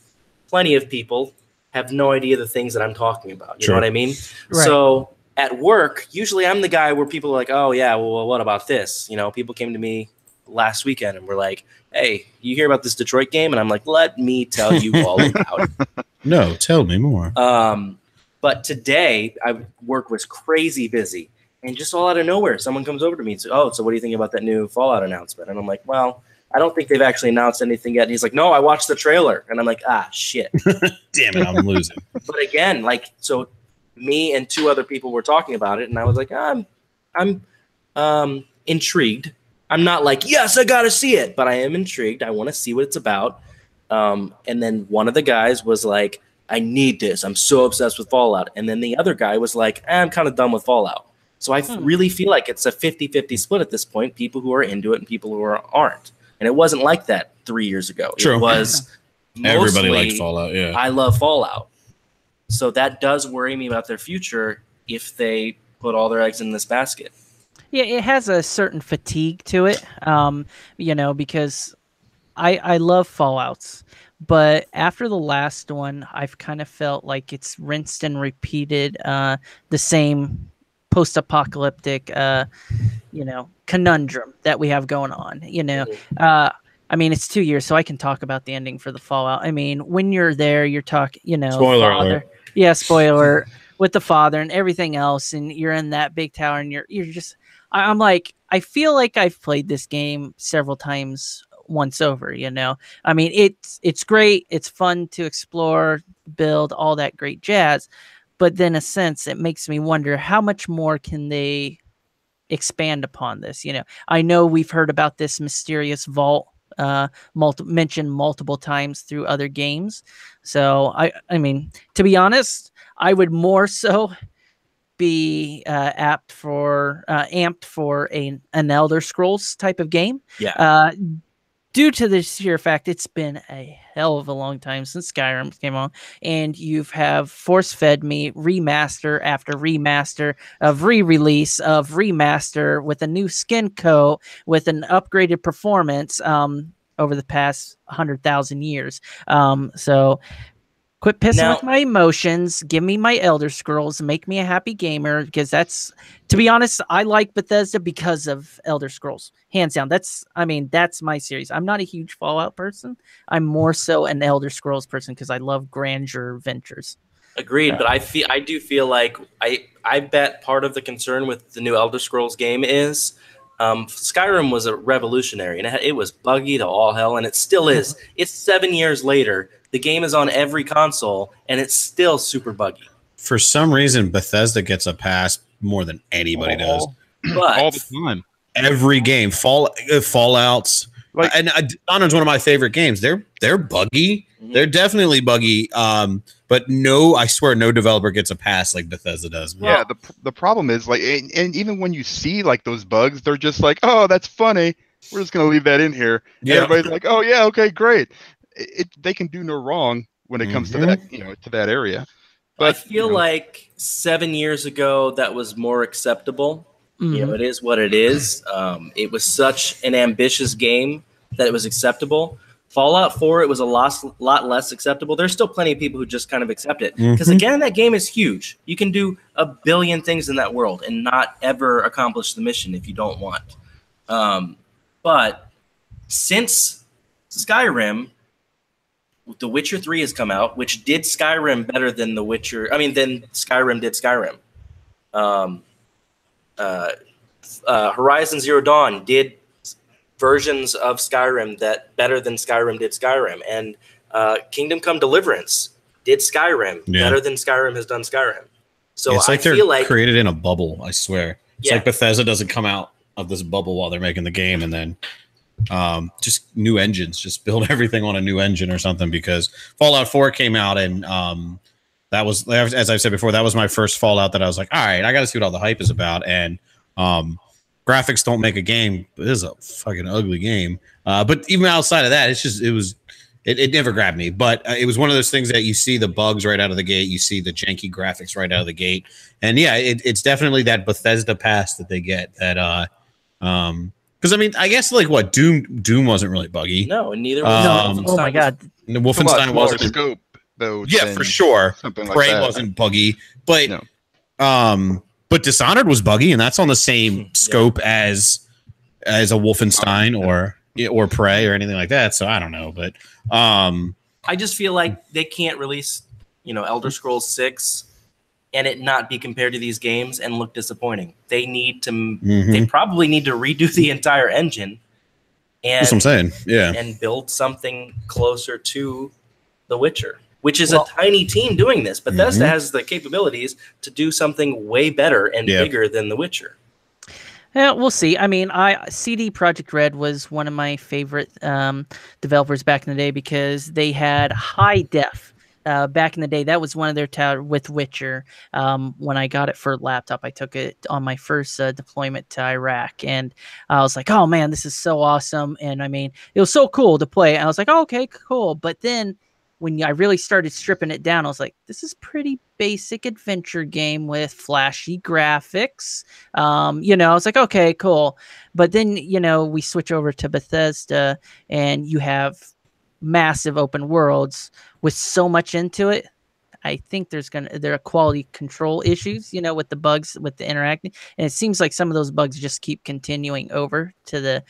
plenty of people have no idea the things that I'm talking about. You know what I mean? Right. So at work, usually I'm the guy where people are like, oh, yeah, well, what about this? You know, people came to me last weekend and were like, hey, you hear about this Detroit game? And I'm like, let me tell you all about it. No, tell me more. But today, work was crazy busy. And just all out of nowhere, someone comes over to me and says, oh, so what do you think about that new Fallout announcement? And I'm like, well, I don't think they've actually announced anything yet. And he's like, no, I watched the trailer. And I'm like, shit. Damn it, I'm losing. But again, so me and 2 other people were talking about it, and I was like, I'm intrigued. I'm not like, yes, I got to see it, but I am intrigued. I want to see what it's about. And then one of the guys was like, I need this. I'm so obsessed with Fallout. And then the other guy was like, I'm kind of done with Fallout. So I really feel like it's a 50-50 split at this point, people who are into it and people who aren't. And it wasn't like that 3 years ago. True. It was everybody liked Fallout, yeah. I love Fallout. So that does worry me about their future if they put all their eggs in this basket. Yeah, it has a certain fatigue to it, because I love Fallouts. But after the last one, I've kind of felt like it's rinsed and repeated the same post-apocalyptic, conundrum that we have going on. I mean, it's 2 years, so I can talk about the ending for the Fallout. I mean, when you're there, you're talking, spoiler father. alert. Yeah, spoiler with the father and everything else, and you're in that big tower, and you're just. I'm like, I feel like I've played this game several times once over. I mean, it's great, it's fun to explore, build, all that great jazz, but then in a sense, it makes me wonder how much more can they expand upon this. I know we've heard about this mysterious vault mentioned multiple times through other games. So I mean, to be honest, I would more so be amped for an Elder Scrolls type of game. Yeah. due to the sheer fact it's been a hell of a long time since Skyrim came on, and you've have force-fed me remaster after remaster of re-release of remaster with a new skin coat with an upgraded performance over the past 100,000 years. So quit pissing with my emotions. Give me my Elder Scrolls. Make me a happy gamer, because that's, to be honest, I like Bethesda because of Elder Scrolls. Hands down. That's my series. I'm not a huge Fallout person. I'm more so an Elder Scrolls person because I love grandeur ventures. Agreed, but I do feel like I bet part of the concern with the new Elder Scrolls game is Skyrim was a revolutionary, and it was buggy to all hell, and it still is. It's 7 years later. The game is on every console, and it's still super buggy. For some reason, Bethesda gets a pass more than anybody does. But all the time. Every game, Fallouts, and Dishonored's one of my favorite games. They're buggy. They're definitely buggy. But no, I swear, no developer gets a pass like Bethesda does. Yeah, the problem is like, and even when you see like those bugs, they're just like, oh, that's funny. We're just gonna leave that in here. Yeah. Everybody's like, oh yeah, okay, great. They can do no wrong when it comes to that, to that area. But I feel like 7 years ago that was more acceptable. It is what it is. It was such an ambitious game that it was acceptable. Fallout 4, it was a lot less acceptable. There's still plenty of people who just kind of accept it. Because, again, that game is huge. You can do a billion things in that world and not ever accomplish the mission if you don't want. But since Skyrim, The Witcher 3 has come out, which did Skyrim better than than Skyrim did Skyrim. Horizon Zero Dawn did versions of Skyrim that better than Skyrim did Skyrim, and Kingdom Come Deliverance did Skyrim better than Skyrim has done Skyrim. So it's like I feel they're created in a bubble. I swear, it's like Bethesda doesn't come out of this bubble while they're making the game, and then just new engines, just build everything on a new engine or something. Because Fallout 4 came out, and that was, as I've said before, that was my first Fallout that I was like, all right, I got to see what all the hype is about, and graphics don't make a game. It is a fucking ugly game. But even outside of that, it never grabbed me. But it was one of those things that you see the bugs right out of the gate. You see the janky graphics right out of the gate. And yeah, it's definitely that Bethesda pass that they get. That because I mean, I guess like what Doom wasn't really buggy. No, and neither was oh my god, Wolfenstein wasn't scope though. Yeah, for sure. Prey wasn't buggy, but but Dishonored was buggy, and that's on the same scope as a Wolfenstein or Prey or anything like that. So I don't know, but I just feel like they can't release, Elder Scrolls 6 and it not be compared to these games and look disappointing. They need to. They probably need to redo the entire engine. And, that's what I'm saying. Yeah, and build something closer to The Witcher, which is a tiny team doing this. Bethesda has the capabilities to do something way better and bigger than The Witcher. Yeah, we'll see. I mean, CD Projekt Red was one of my favorite developers back in the day because they had high def. Back in the day, that was one of their with Witcher. When I got it for a laptop, I took it on my first deployment to Iraq, and I was like, "Oh man, this is so awesome!" And I mean, it was so cool to play. And I was like, oh, "Okay, cool." But then when I really started stripping it down, I was like, "This is pretty basic adventure game with flashy graphics." I was like, "Okay, cool." But then we switch over to Bethesda, and you have massive open worlds with so much into it. I think there are quality control issues, with the bugs, with the interacting, and it seems like some of those bugs just keep continuing over to the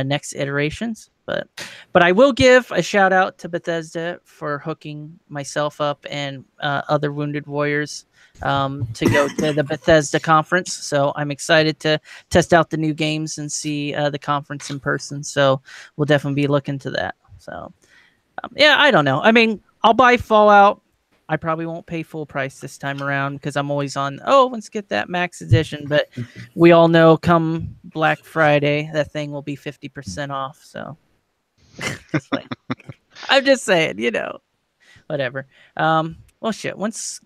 next iterations. But I will give a shout out to Bethesda for hooking myself up and other Wounded Warriors to go to the Bethesda conference. So I'm excited to test out the new games and see the conference in person. So we'll definitely be looking to that. So I don't know. I mean, I'll buy Fallout. I probably won't pay full price this time around because I'm always on, let's get that max edition. But we all know come Black Friday, that thing will be 50% off. So I'm just saying, whatever. Well, shit. Let's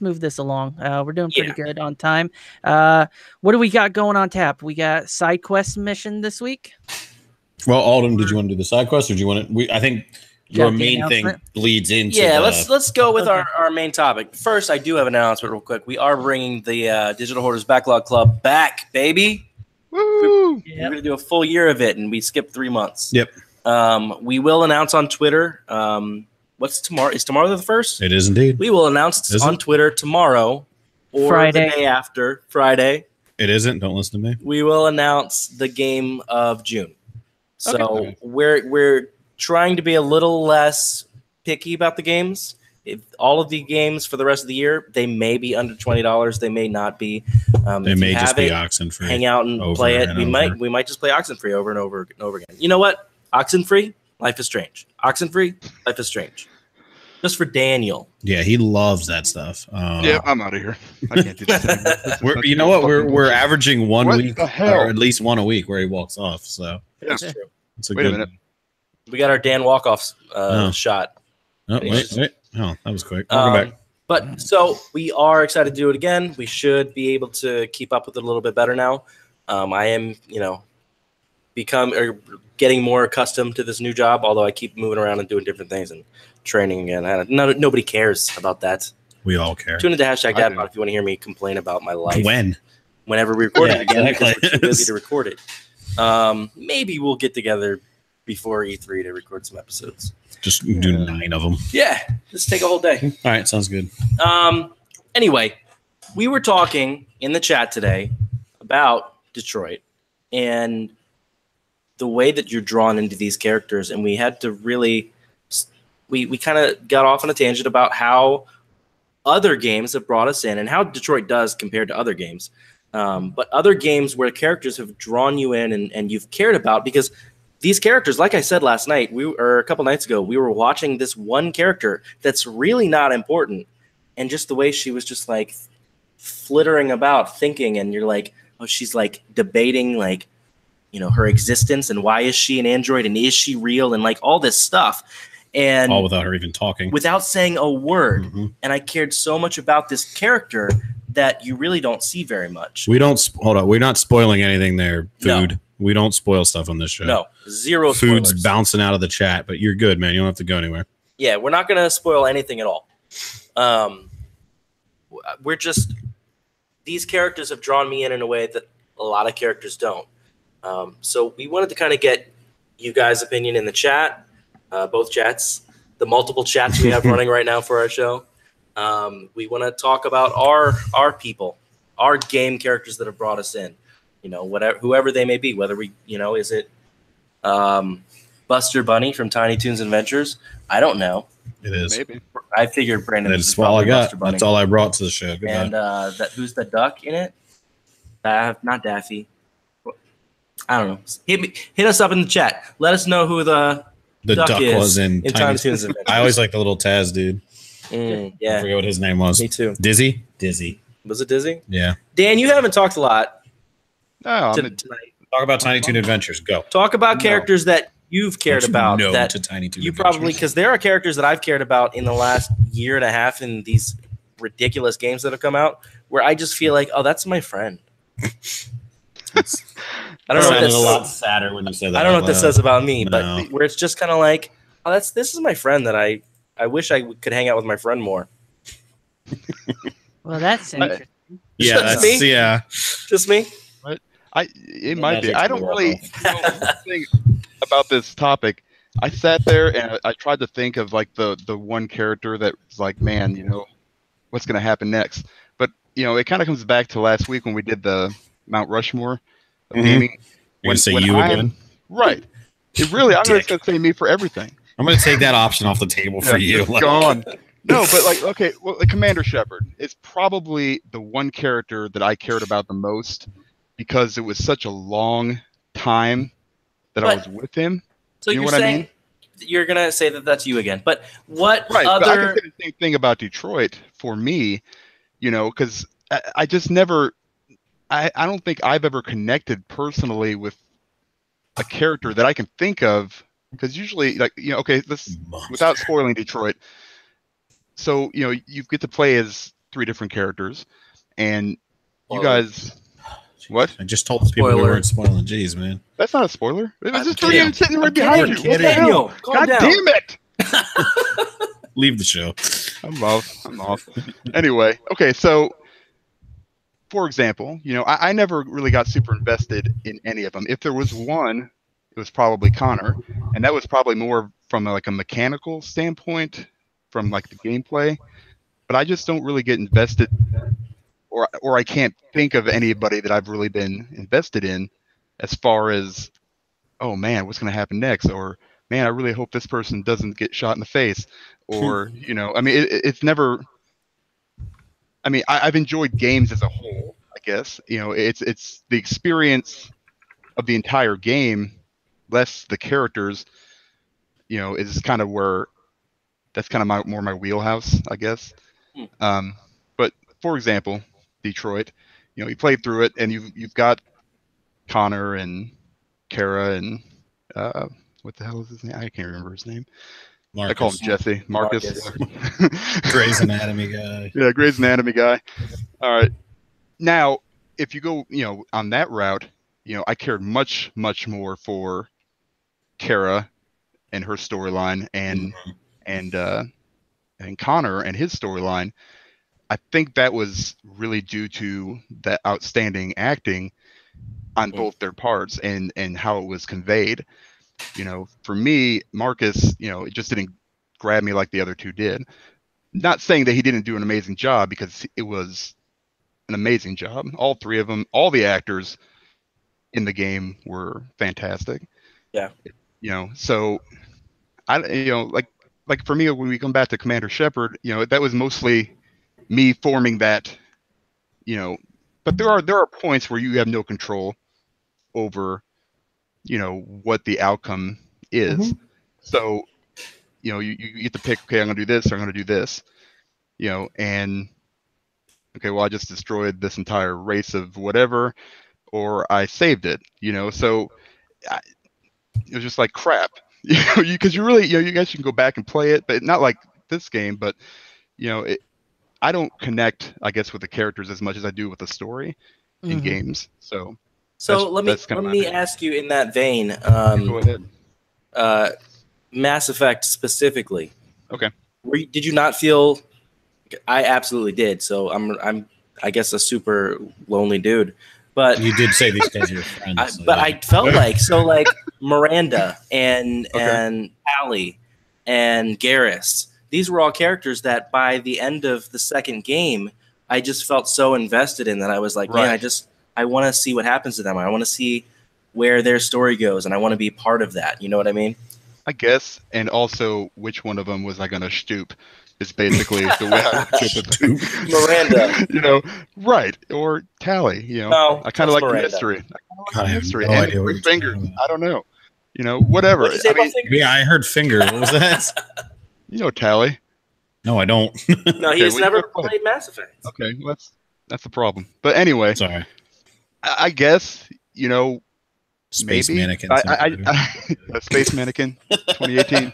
move this along. We're doing pretty good on time. What do we got going on tap? We got side quest mission this week. Well, Alden, did you want to do the side quest, or do you want to? I think your the main thing announcement? bleeds into. Yeah, the, let's go with Okay. our main topic. First, I do have an announcement real quick. We are bringing the Digital Hoarders Backlog Club back, baby. Woo! We're going to do a full year of it, and we skipped 3 months. Yep. We will announce on Twitter. What's tomorrow? Is tomorrow the 1st? It is indeed. We will announce Is on it? Twitter tomorrow or Friday. the day after, Friday. It isn't. Don't listen to me. We will announce the game of June. So Okay. we're trying to be a little less picky about the games. If all of the games for the rest of the year, they may be under $20. They may not be. They If may you just have be it, Oxenfree. hang out and over play it. and We over. might just play Oxenfree over and over and over again. You know what? Oxenfree, Life is Strange. Oxenfree, Life is Strange. Just for Daniel. Yeah, he loves that stuff. Yeah, I'm out of here. I can't do this anymore. This is We're, such you know what? fucking We're bullshit. averaging one What week, the hell? or at least one a week, where he walks off. So That's true. it's a Wait a good. minute. We got our Dan Walkoff Oh. shot. Oh, wait. Oh, that was quick. Welcome back. But so we are excited to do it again. We should be able to keep up with it a little bit better now. I am, getting more accustomed to this new job, although I keep moving around and doing different things and training again. Nobody cares about that. We all care. Tune into hashtag I do. DadBot if you want to hear me complain about my life. When? Whenever we record Yeah, it again, exactly. because we're too busy to record it. Maybe we'll get together before E3 to record some episodes. Just do 9 of them. Yeah, just take a whole day. All right, sounds good. Anyway, we were talking in the chat today about Detroit and the way that you're drawn into these characters, and we had to really we kind of got off on a tangent about how other games have brought us in and how Detroit does compared to other games. But other games where characters have drawn you in and you've cared about, because these characters, like I said last night, or a couple nights ago, we were watching this one character that's really not important. And just the way she was just like flittering about thinking, and you're like, oh, she's like debating like, her existence and why is she an android and is she real and like all this stuff. And All without her even talking. without saying a word. Mhm. And I cared so much about this character that you really don't see very much. We don't hold on. We're not spoiling anything there. No. Food. We don't spoil stuff on this show. No, zero Food's spoilers. bouncing out of the chat, but you're good, man. You don't have to go anywhere. Yeah, we're not going to spoil anything at all. We're just, these characters have drawn me in a way that a lot of characters don't. So we wanted to kind of get you guys' opinion in the chat, both chats, the multiple chats we have running right now for our show. We want to talk about our people, our game characters that have brought us in. Whoever they may be, whether is it Buster Bunny from Tiny Toons Adventures? I don't know. It is. Maybe. I figured Brandon. That's was all I probably got. Buster Bunny. That's all I brought to the show. Goodbye. And who's the duck in it? Not Daffy. I don't know. Hit us up in the chat. Let us know who the the duck is was in Tiny Tiny Toons Adventures. I always like the little Taz dude. I Yeah, forget what his name was. me too. Dizzy? Dizzy. Was it Dizzy? Yeah. Dan, you haven't talked a lot No, I'm tonight. Talk about Tiny Toon Adventures. Go. Talk about No. characters that you've cared Don't you about. know That to Tiny Toon you Adventures. probably, because there are characters that I've cared about in the last year and a half in these ridiculous games that have come out, where I just feel like, oh, that's my friend. I don't know what Sounded this a lot sadder when you said that. I don't know out what this loud. says about me, No. but where it's just kind of like, oh, this is my friend that I wish I could hang out with my friend more. Well, that's interesting. Yeah, Just that's me? yeah. Just me? It might be. Magic's I don't the really know anything about this topic. I sat there and I tried to think of like the one character that was like, man, what's going to happen next? But it kind of comes back to last week when we did the Mount Rushmore of Mhm. gaming. You're gonna say you again? Right. It really, I'm Dick. going to say me for everything. I'm gonna take that option off the table for Yeah, you. it's gone. No, but like, okay, well, the Commander Shepard is probably the one character that I cared about the most because it was such a long time that I But- was with him. So You know you're what I saying mean? you're gonna say that that's you again? But what Right. But I other? can say the same thing about Detroit for me, because I just never, I don't think I've ever connected personally with a character that I can think of. Because usually, like, okay, let's, without spoiling Detroit. So, you get to play as 3 different characters, and you guys, What? I just told people we Spoiler. weren't spoiling. Jeez, man. That's not a spoiler. It was just kidding. freaking sitting right I'm behind kidding. you. What the hell? Daniel, calm God down. damn it! Leave the show. I'm off. Anyway, okay, so for example, I never really got super invested in any of them. If there was one, it was probably Connor, and that was probably more from like a mechanical standpoint, from like the gameplay. But I just don't really get invested, or I can't think of anybody that I've really been invested in, as far as, oh man, what's going to happen next, or man, I really hope this person doesn't get shot in the face, or I mean, it's never. I mean, I've enjoyed games as a whole, I guess. It's the experience of the entire game, less the characters, is kind of where that's kind of more my wheelhouse, I guess. But for example, Detroit, you played through it and you've got Connor and Kara and what the hell is his name? I can't remember his name. Marcus. I call him Jesse. Marcus. Grey's Anatomy guy. Yeah, Grey's Anatomy guy. All right. Now, if you go, on that route, I cared much, much more for Kara and her storyline and Connor and his storyline. I think that was really due to that outstanding acting on both their parts and how it was conveyed. For me, Marcus, it just didn't grab me like the other two did. Not saying that he didn't do an amazing job, because it was an amazing job. All three of them, all the actors in the game were fantastic. Yeah. So I, like for me, when we come back to Commander Shepard, that was mostly me forming that, but there are points where you have no control over, what the outcome is. So, you get to pick, okay, I'm going to do this, or I'm going to do this, and okay, well, I just destroyed this entire race of whatever, or I saved it, so it was just like crap, because you really, you guys can go back and play it, but not like this game, but, I don't connect, I guess, with the characters as much as I do with the story in games. So let me ask you in that vein. Go ahead. Mass Effect specifically. Okay. Did you not feel? I absolutely did. So I'm I guess a super lonely dude. But you did say these guys are your friends. I felt like Miranda and Allie and Garrus. These were all characters that by the end of the second game, I just felt so invested in that I was like, man, I want to see what happens to them. I want to see where their story goes, and I want to be part of that. You know what I mean? I guess, and also which one of them was I going to stoop is basically the way I would Miranda. Right, or Tally. No, I kind of like Miranda. the mystery. I have no idea what you're Finger. talking about. I don't know. Whatever. What'd you say about Finger? Yeah, I heard Finger. What was that? Tally. No, I don't. No, he's never played Mass Effect. Okay, well, that's the problem. But anyway, sorry. I guess Space maybe. Mannequin. A Space Mannequin, 2018.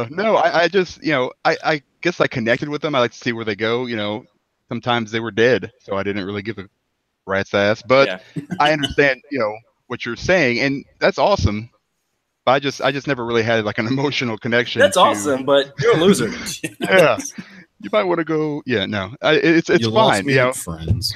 No, I just I guess I connected with them. I like to see where they go. Sometimes they were dead, so I didn't really give a rat's ass. But I understand what you're saying, and that's awesome. But I just never really had like an emotional connection. That's awesome, but you're a loser. Yeah, you might want to go. Yeah, no, it's you fine. Lost me friends.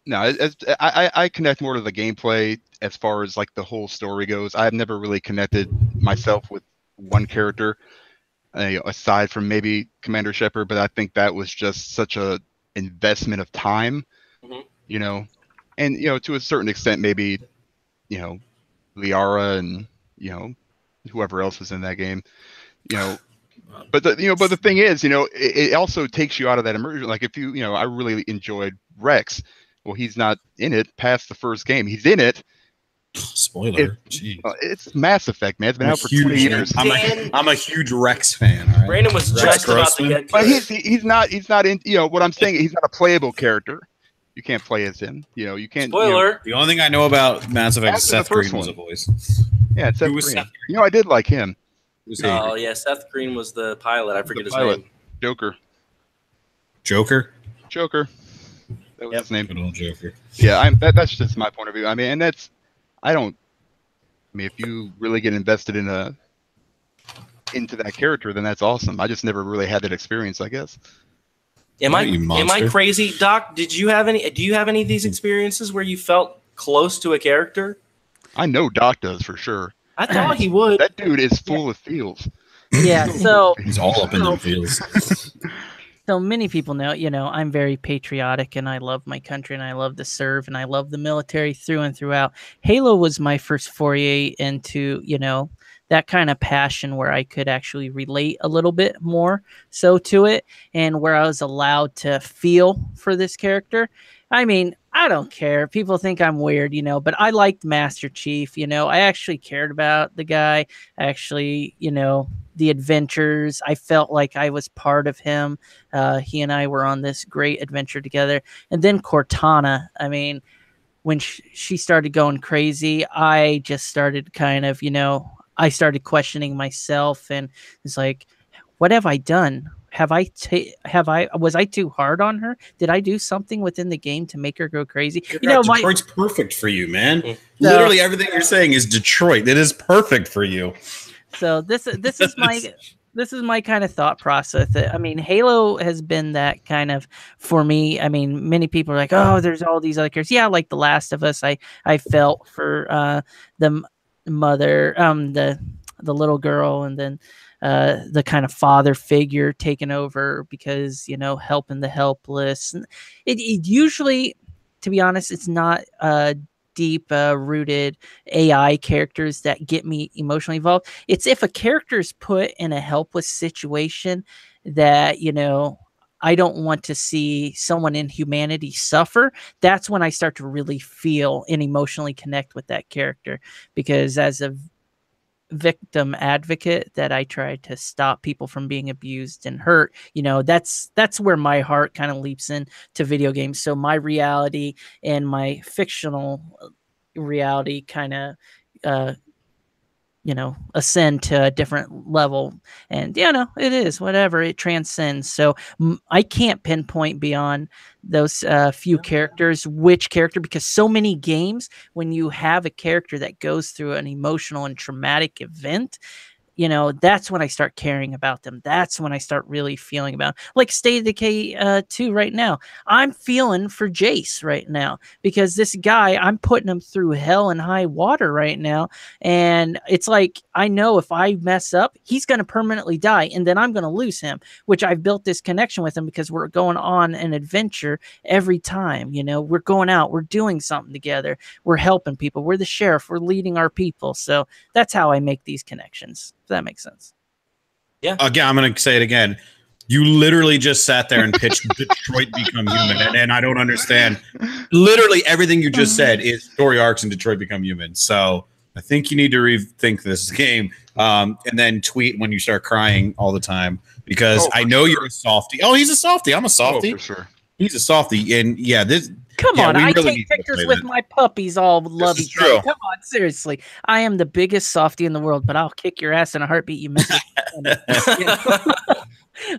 No, I connect more to the gameplay as far as like the whole story goes. I've never really connected myself with one character, aside from maybe Commander Shepard. But I think that was just such a investment of time, and to a certain extent maybe. Liara and whoever else was in that game, but the thing is, it also takes you out of that immersion. Like if I really enjoyed Rex. Well, he's not in it past the first game. He's in it. Spoiler. It's Mass Effect, man. It's been out for 20 years. I'm a huge Rex fan. All right? Brandon was just about to get. But he's not in. What I'm saying, he's not a playable character. You can't play as him. You can't. Spoiler. The only thing I know about Mass Effect is Seth Green was a voice. Yeah, it's Seth Green. Seth Green. I did like him. Oh yeah, Seth Green was the pilot. I forget his name. Joker. Joker. Joker. That was his name. Good old Joker. Yeah, that's just my point of view. I mean, and that's if you really get invested into that character, then that's awesome. I just never really had that experience, I guess. Am I crazy, Doc? Do you have any of these experiences where you felt close to a character? I know Doc does for sure. I thought he would. That dude is full of feels. Yeah, so he's all up in them feels. So many people know, I'm very patriotic and I love my country and I love to serve and I love the military through and throughout. Halo was my first foray into, that kind of passion where I could actually relate a little bit more so to it, and where I was allowed to feel for this character. I mean, I don't care. People think I'm weird, but I liked Master Chief. I actually cared about the guy. Actually, the adventures. I felt like I was part of him. He and I were on this great adventure together. And then Cortana, I mean, when she started going crazy, I just started kind of, I started questioning myself, and it's like, what have I done? Was I too hard on her? Did I do something within the game to make her go crazy? Detroit's perfect for you, man. Literally everything you're saying is Detroit. It is perfect for you. So this is my kind of thought process. I mean, Halo has been that kind of for me. I mean, many people are like, oh, there's all these other characters. Yeah, like The Last of Us. I felt for the mother, the little girl, and then the kind of father figure taking over because, helping the helpless. And it usually, to be honest, it's not deep rooted AI characters that get me emotionally involved. It's if a character is put in a helpless situation that, I don't want to see someone in humanity suffer. That's when I start to really feel and emotionally connect with that character, because as a victim advocate that I try to stop people from being abused and hurt, that's where my heart kind of leaps into video games. So my reality and my fictional reality kind of ascend to a different level, and it is whatever, it transcends. So I can't pinpoint beyond those few characters which character, because so many games, when you have a character that goes through an emotional and traumatic event, that's when I start caring about them. That's when I start really feeling about, like State of Decay 2 right now. I'm feeling for Jace right now, because this guy, I'm putting him through hell and high water right now. And it's like, I know if I mess up, he's going to permanently die, and then I'm going to lose him, which I've built this connection with him because we're going on an adventure every time. We're going out, we're doing something together, we're helping people, we're the sheriff, we're leading our people. So that's how I make these connections. If that makes sense. Yeah. Again, I'm going to say it again. You literally just sat there and pitched Detroit Become Human, and I don't understand. Literally everything you just said is story arcs in Detroit Become Human. So I think you need to rethink this game, and then tweet when you start crying all the time, because I know you're a softie. Oh, he's a softie. I'm a softie. Oh, for sure. He's a softie, and this. Come on, I take pictures with my puppies all lovey. Come on, seriously. I am the biggest softie in the world, but I'll kick your ass in a heartbeat, you miss it.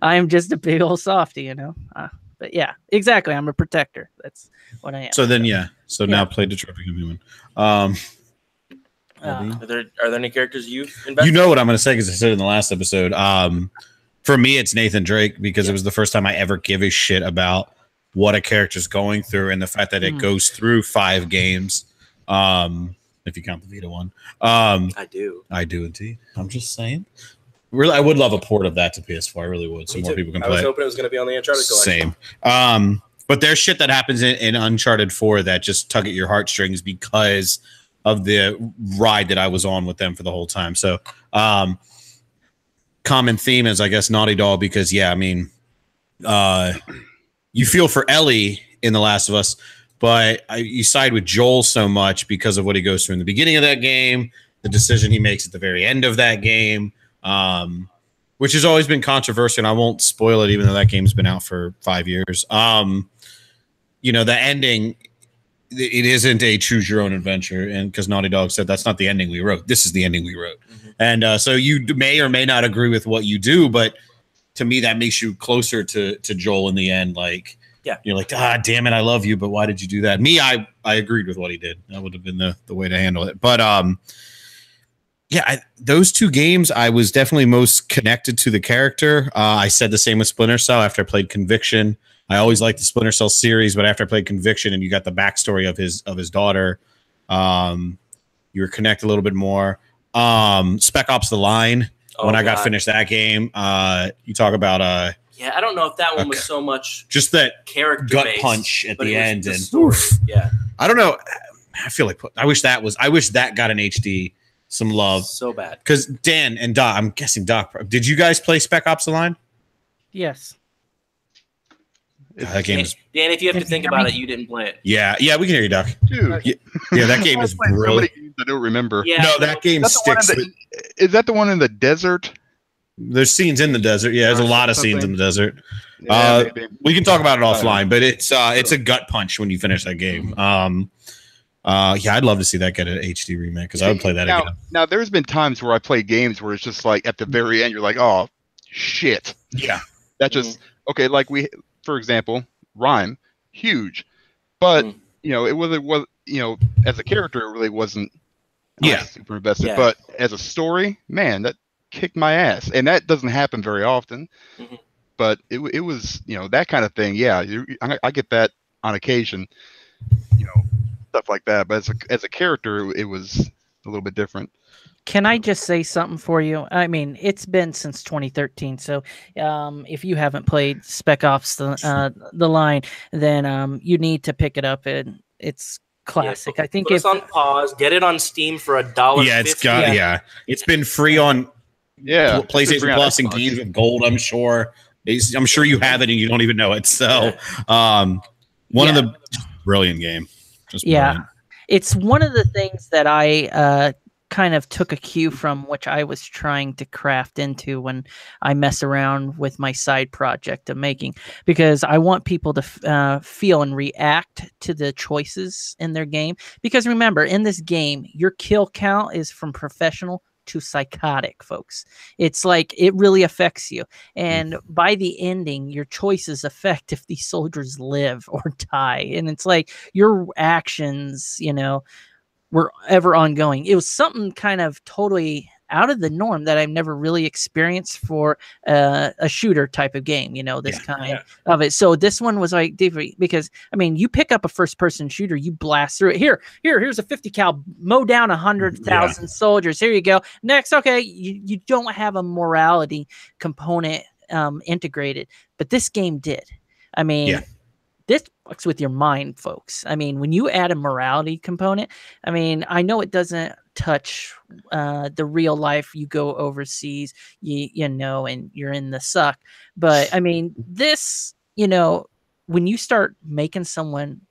I am just a big old softie, But yeah, exactly. I'm a protector. That's what I am. So then, now play Detroit Become Human. Are there any characters you've invested? You know what I'm going to say, because I said it in the last episode. For me, it's Nathan Drake, because it was the first time I ever give a shit about what a character's going through, and the fact that it goes through 5 games, if you count the Vita one. I do indeed. I'm just saying. Really, I would love a port of that to PS4. I really would, so more people can play. I was hoping it was going to be on the Uncharted collection. Same. But there's shit that happens in Uncharted 4 that just tug at your heartstrings because of the ride that I was on with them for the whole time. So, common theme is, I guess, Naughty Dog, because you feel for Ellie in The Last of Us, but you side with Joel so much because of what he goes through in the beginning of that game, the decision he makes at the very end of that game, which has always been controversial, and I won't spoil it, even though that game's been out for 5 years. The ending, it isn't a choose your own adventure, and because Naughty Dog said that's not the ending we wrote, this is the ending we wrote. And so you may or may not agree with what you do, but to me, that makes you closer to Joel in the end. Like, yeah, you're like, damn it, I love you, but why did you do that? Me, I agreed with what he did. That would have been the way to handle it. But yeah, those two games, I was definitely most connected to the character. I said the same with Splinter Cell after I played Conviction. I always liked the Splinter Cell series, but after I played Conviction and you got the backstory of his daughter, you were connected a little bit more. Spec Ops: The Line. When I got finished that game, you talk about yeah, I don't know if that one was so much just that character gut based, punch at the end and oof. Yeah, I don't know. I feel like I wish that got an HD. Some love. So bad. Because Dan and Doc, I'm guessing Doc, did you guys play Spec Ops: The Line? Yes. That game is. Dan, if you have to think about it, you didn't play it. Yeah, we can hear you, Doc. Dude. Yeah, that game is brilliant. I don't remember. Yeah, no, that game sticks. Is that the one in the desert? There's scenes in the desert. Yeah, there's a lot of scenes in the desert. Yeah, we can talk about it offline, but it's a gut punch when you finish that game. Yeah, I'd love to see that get an HD remake because I would play that again. Now, there's been times where I play games where it's just like at the very end, you're like, oh, shit. Yeah. That just, okay, like for example, Rhyme, huge. But, it was, as a character, it really wasn't super invested. Yeah. But as a story, man, that kicked my ass. And that doesn't happen very often. Mm-hmm. But it was, that kind of thing. Yeah, I get that on occasion, stuff like that. But as a character, it was a little bit different. Can I just say something for you? I mean, it's been since 2013. So if you haven't played Spec Ops the Line, then you need to pick it up. And it's classic. I think it's on pause. Get it on Steam for $1.50. Yeah, it's been free on PlayStation Plus and games with gold. I'm sure you have it and you don't even know it. So one of the brilliant game. Yeah, it's one of the things that I kind of took a cue from, which I was trying to craft into when I mess around with my side project of making, because I want people to feel and react to the choices in their game. Because remember, in this game, your kill count is from professional to psychotic, folks. It's like it really affects you. And by the ending, your choices affect if these soldiers live or die. And it's like your actions, were ever ongoing. It was something kind of totally out of the norm that I've never really experienced for a shooter type of game, this kind of it. So this one was like different because, I mean, you pick up a first person shooter, you blast through it. Here's a 50 cal, mow down 100,000 soldiers. Here you go. Next. Okay. You don't have a morality component integrated, but this game did. I mean, this fucks with your mind, folks. I mean, when you add a morality component, I mean, I know it doesn't touch the real life. You go overseas, and you're in the suck. But I mean, this, when you start making someone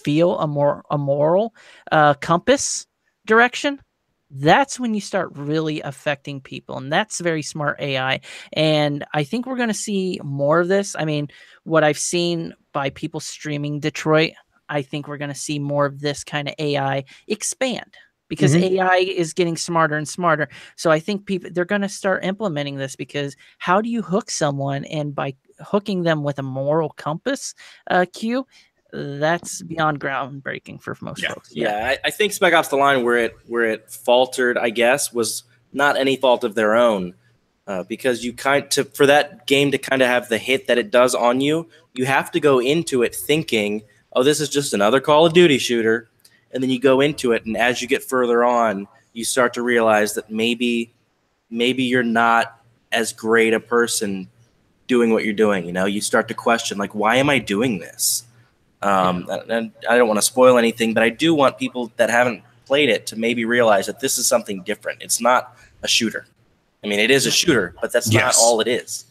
feel a moral compass direction, that's when you start really affecting people. And that's very smart AI. And I think we're going to see more of this. I mean, what I've seen by people streaming Detroit, I think we're going to see more of this kind of AI expand because AI is getting smarter and smarter. So I think they're going to start implementing this, because how do you hook someone? And by hooking them with a moral compass cue, that's beyond groundbreaking for most folks. Yeah, I think Spec Ops: The Line, where it faltered, I guess, was not any fault of their own, because for that game to kind of have the hit that it does on you, you have to go into it thinking, oh, this is just another Call of Duty shooter, and then you go into it, and as you get further on, you start to realize that maybe you're not as great a person doing what you're doing. You start to question, like, why am I doing this? And I don't want to spoil anything, but I do want people that haven't played it to maybe realize that this is something different. It's not a shooter. I mean, it is a shooter, but that's not all it is.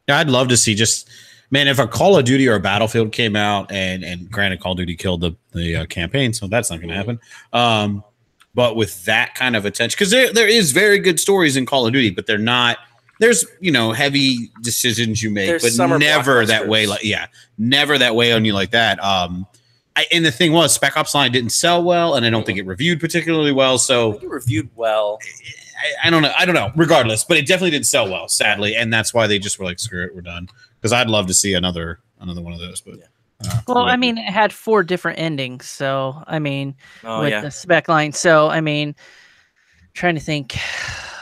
I'd love to see if a Call of Duty or a Battlefield came out, and granted, Call of Duty killed the campaign, so that's not going to happen. But with that kind of attention, because there is very good stories in Call of Duty, but they're not. There's heavy decisions you make, but never that way. Never that way on you like that. And the thing was, Spec Ops Line didn't sell well, and I don't think it reviewed particularly well. So it reviewed well. I don't know. I don't know. Regardless, but it definitely didn't sell well, sadly, and that's why they just were like, "Screw it, we're done." Because I'd love to see another one of those. But well, I mean, it had 4 different endings, so I mean, with the spec line. So I mean, trying to think.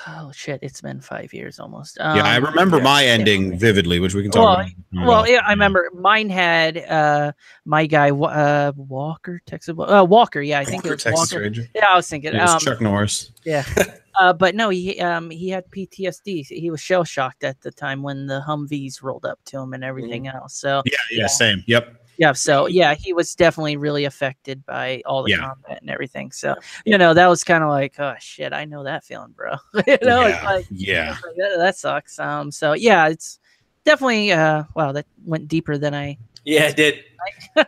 Oh shit! It's been 5 years almost. Yeah, I remember my ending vividly, which we can talk about. Well, yeah, I remember mine had my guy Walker, Texas Walker. Yeah, I think it was Texas Walker. Ranger. Yeah, I was thinking. It was Chuck Norris. Yeah, but no, he had PTSD. He was shell shocked at the time when the Humvees rolled up to him and everything else. So yeah, same. Yep. Yeah, so yeah, he was definitely really affected by all the combat and everything. So that was kind of like, oh shit, I know that feeling, bro. It's like, that sucks. So yeah, it's definitely wow, that went deeper than I. Yeah, it did. All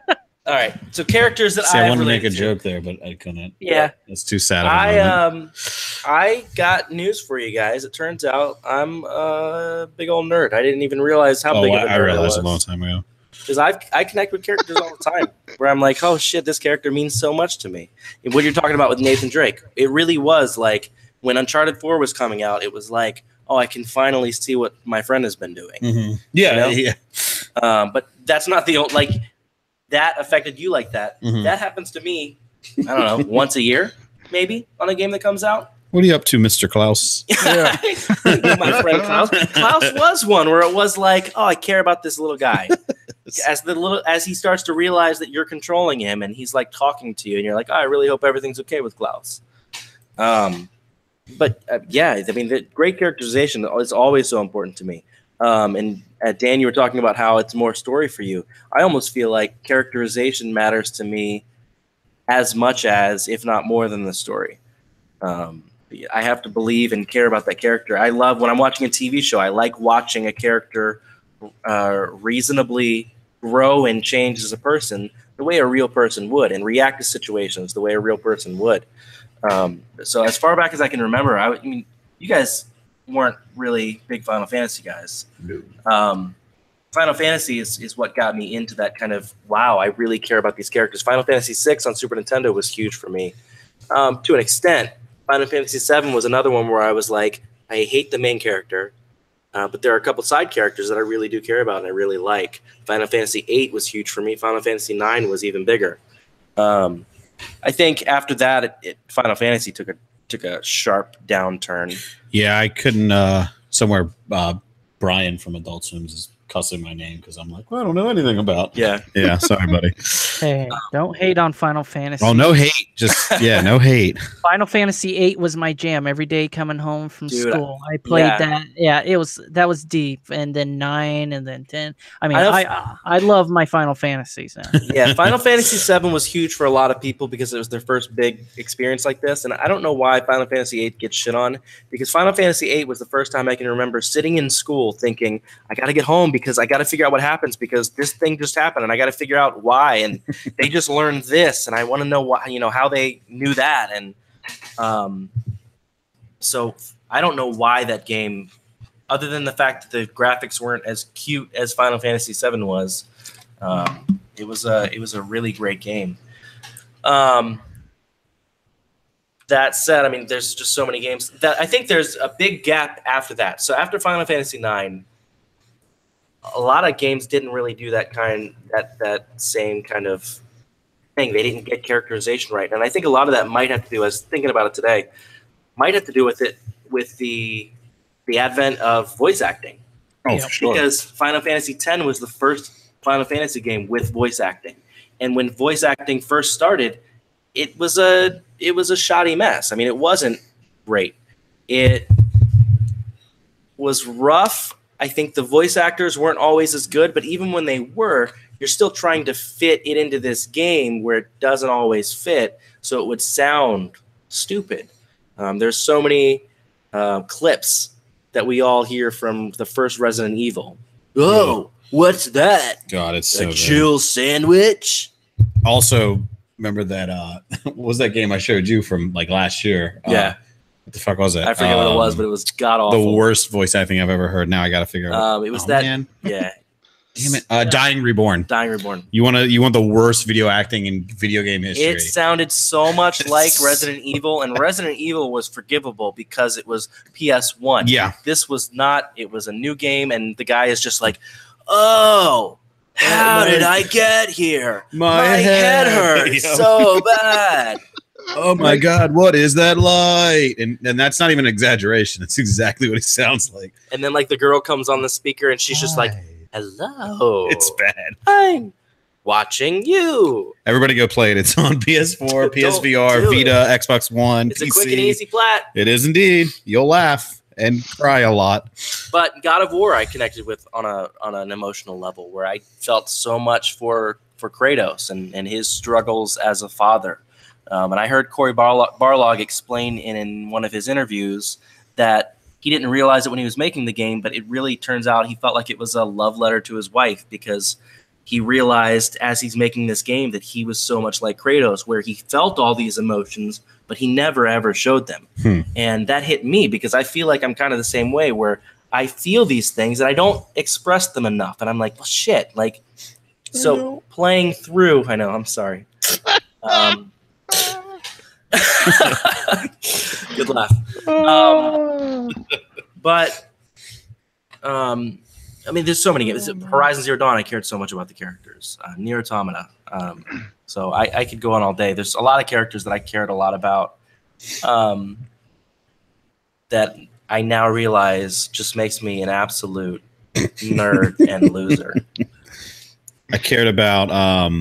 right, so characters that I wanted to make a joke there, but I couldn't. Yeah, it's too sad. I got news for you guys. It turns out I'm a big old nerd. I didn't even realize how big of a nerd I realized I was. A long time ago. Because I connect with characters all the time where I'm like, oh shit, this character means so much to me. And what you're talking about with Nathan Drake, it really was like when Uncharted 4 was coming out, it was like, oh, I can finally see what my friend has been doing. Mm-hmm. Yeah, yeah. But that's not the only, like, that affected you like that. Mm-hmm. That happens to me, I don't know, once a year, maybe, on a game that comes out. What are you up to, Mr. Klaus? Yeah. My friend Klaus. Klaus was one where it was like, oh, I care about this little guy. As he starts to realize that you're controlling him and he's like talking to you and you're like, oh, I really hope everything's okay with Klaus. But yeah, I mean, the great characterization is always so important to me. And Dan, you were talking about how it's more story for you. I almost feel like characterization matters to me as much as, if not more than, the story. I have to believe and care about that character. I love when I'm watching a TV show. I like watching a character reasonably grow and change as a person the way a real person would, and react to situations the way a real person would. So as far back as I can remember, I mean, you guys weren't really big Final Fantasy guys. No. Final Fantasy is what got me into that kind of, wow, I really care about these characters. Final Fantasy VI on Super Nintendo was huge for me. To an extent, Final Fantasy VII was another one where I was like, I hate the main character, but there are a couple side characters that I really do care about and I really like. Final Fantasy VIII was huge for me. Final Fantasy IX was even bigger. I think after that, Final Fantasy took a sharp downturn. Yeah, I couldn't. Somewhere, Brian from Adult Swim is cussing my name because I'm like, well, I don't know anything about. Yeah. Sorry, buddy. Hey, don't hate on Final Fantasy. Oh, no hate. Just no hate. Final Fantasy VIII was my jam. Every day coming home from school, I played that. Yeah, that was deep. And then 9, and then 10. I mean, I love my Final Fantasies now. Yeah, Final Fantasy VII was huge for a lot of people because it was their first big experience like this. And I don't know why Final Fantasy VIII gets shit on, because Final Fantasy VIII was the first time I can remember sitting in school thinking, I got to get home because I got to figure out what happens because this thing just happened and I got to figure out why. And they just learned this and I want to know why, how they knew that. And so I don't know why that game, other than the fact that the graphics weren't as cute as Final Fantasy VII was, it was a really great game. That said, I mean, there's just so many games that I think there's a big gap after that. So after Final Fantasy IX, a lot of games didn't really do that same kind of thing. They didn't get characterization right, and I think a lot of that might have to do. I was thinking about it today. Might have to do with the advent of voice acting. Oh, for sure. Because Final Fantasy X was the first Final Fantasy game with voice acting, and when voice acting first started, it was a shoddy mess. I mean, it wasn't great. It was rough. I think the voice actors weren't always as good, but even when they were, you're still trying to fit it into this game where it doesn't always fit, so it would sound stupid. There's so many clips that we all hear from the first Resident Evil. Oh, what's that? God, it's so a chill sandwich. Also, remember that what was that game I showed you from like last year? Yeah. What the fuck was that? I forget what it was, but it was god awful. The worst voice acting I've ever heard. Now I got to figure out. It was man. Yeah. Damn it. Dying Reborn. Dying Reborn. You want the worst video acting in video game history. It sounded so much like Resident Evil, and Resident Evil was forgivable because it was PS1. Yeah. This was not. It was a new game, and the guy is just like, oh, how did I get here? My head hurts so bad. Oh my God, what is that light? And that's not even an exaggeration. It's exactly what it sounds like. And then like the girl comes on the speaker and she's just like, hello. It's bad. I'm watching you. Everybody go play it. It's on PS4, PSVR, Vita, Xbox One, it's PC. a quick and easy plat. It is indeed. You'll laugh and cry a lot. But God of War I connected with on an emotional level where I felt so much for Kratos and his struggles as a father. And I heard Cory Barlog explain in one of his interviews that he didn't realize it when he was making the game, but it really turns out he felt like it was a love letter to his wife because he realized as he's making this game that he was so much like Kratos, where he felt all these emotions, but he never, ever showed them. And that hit me because I feel like I'm kind of the same way where I feel these things and I don't express them enough. And I'm like, well, shit. Like, so playing through, I know, I'm sorry. Good laugh. I mean, there's so many games. Horizon Zero Dawn, I cared so much about the characters. Nier Automata. So I could go on all day. There's a lot of characters that I cared a lot about that I now realize just makes me an absolute nerd and loser. I cared about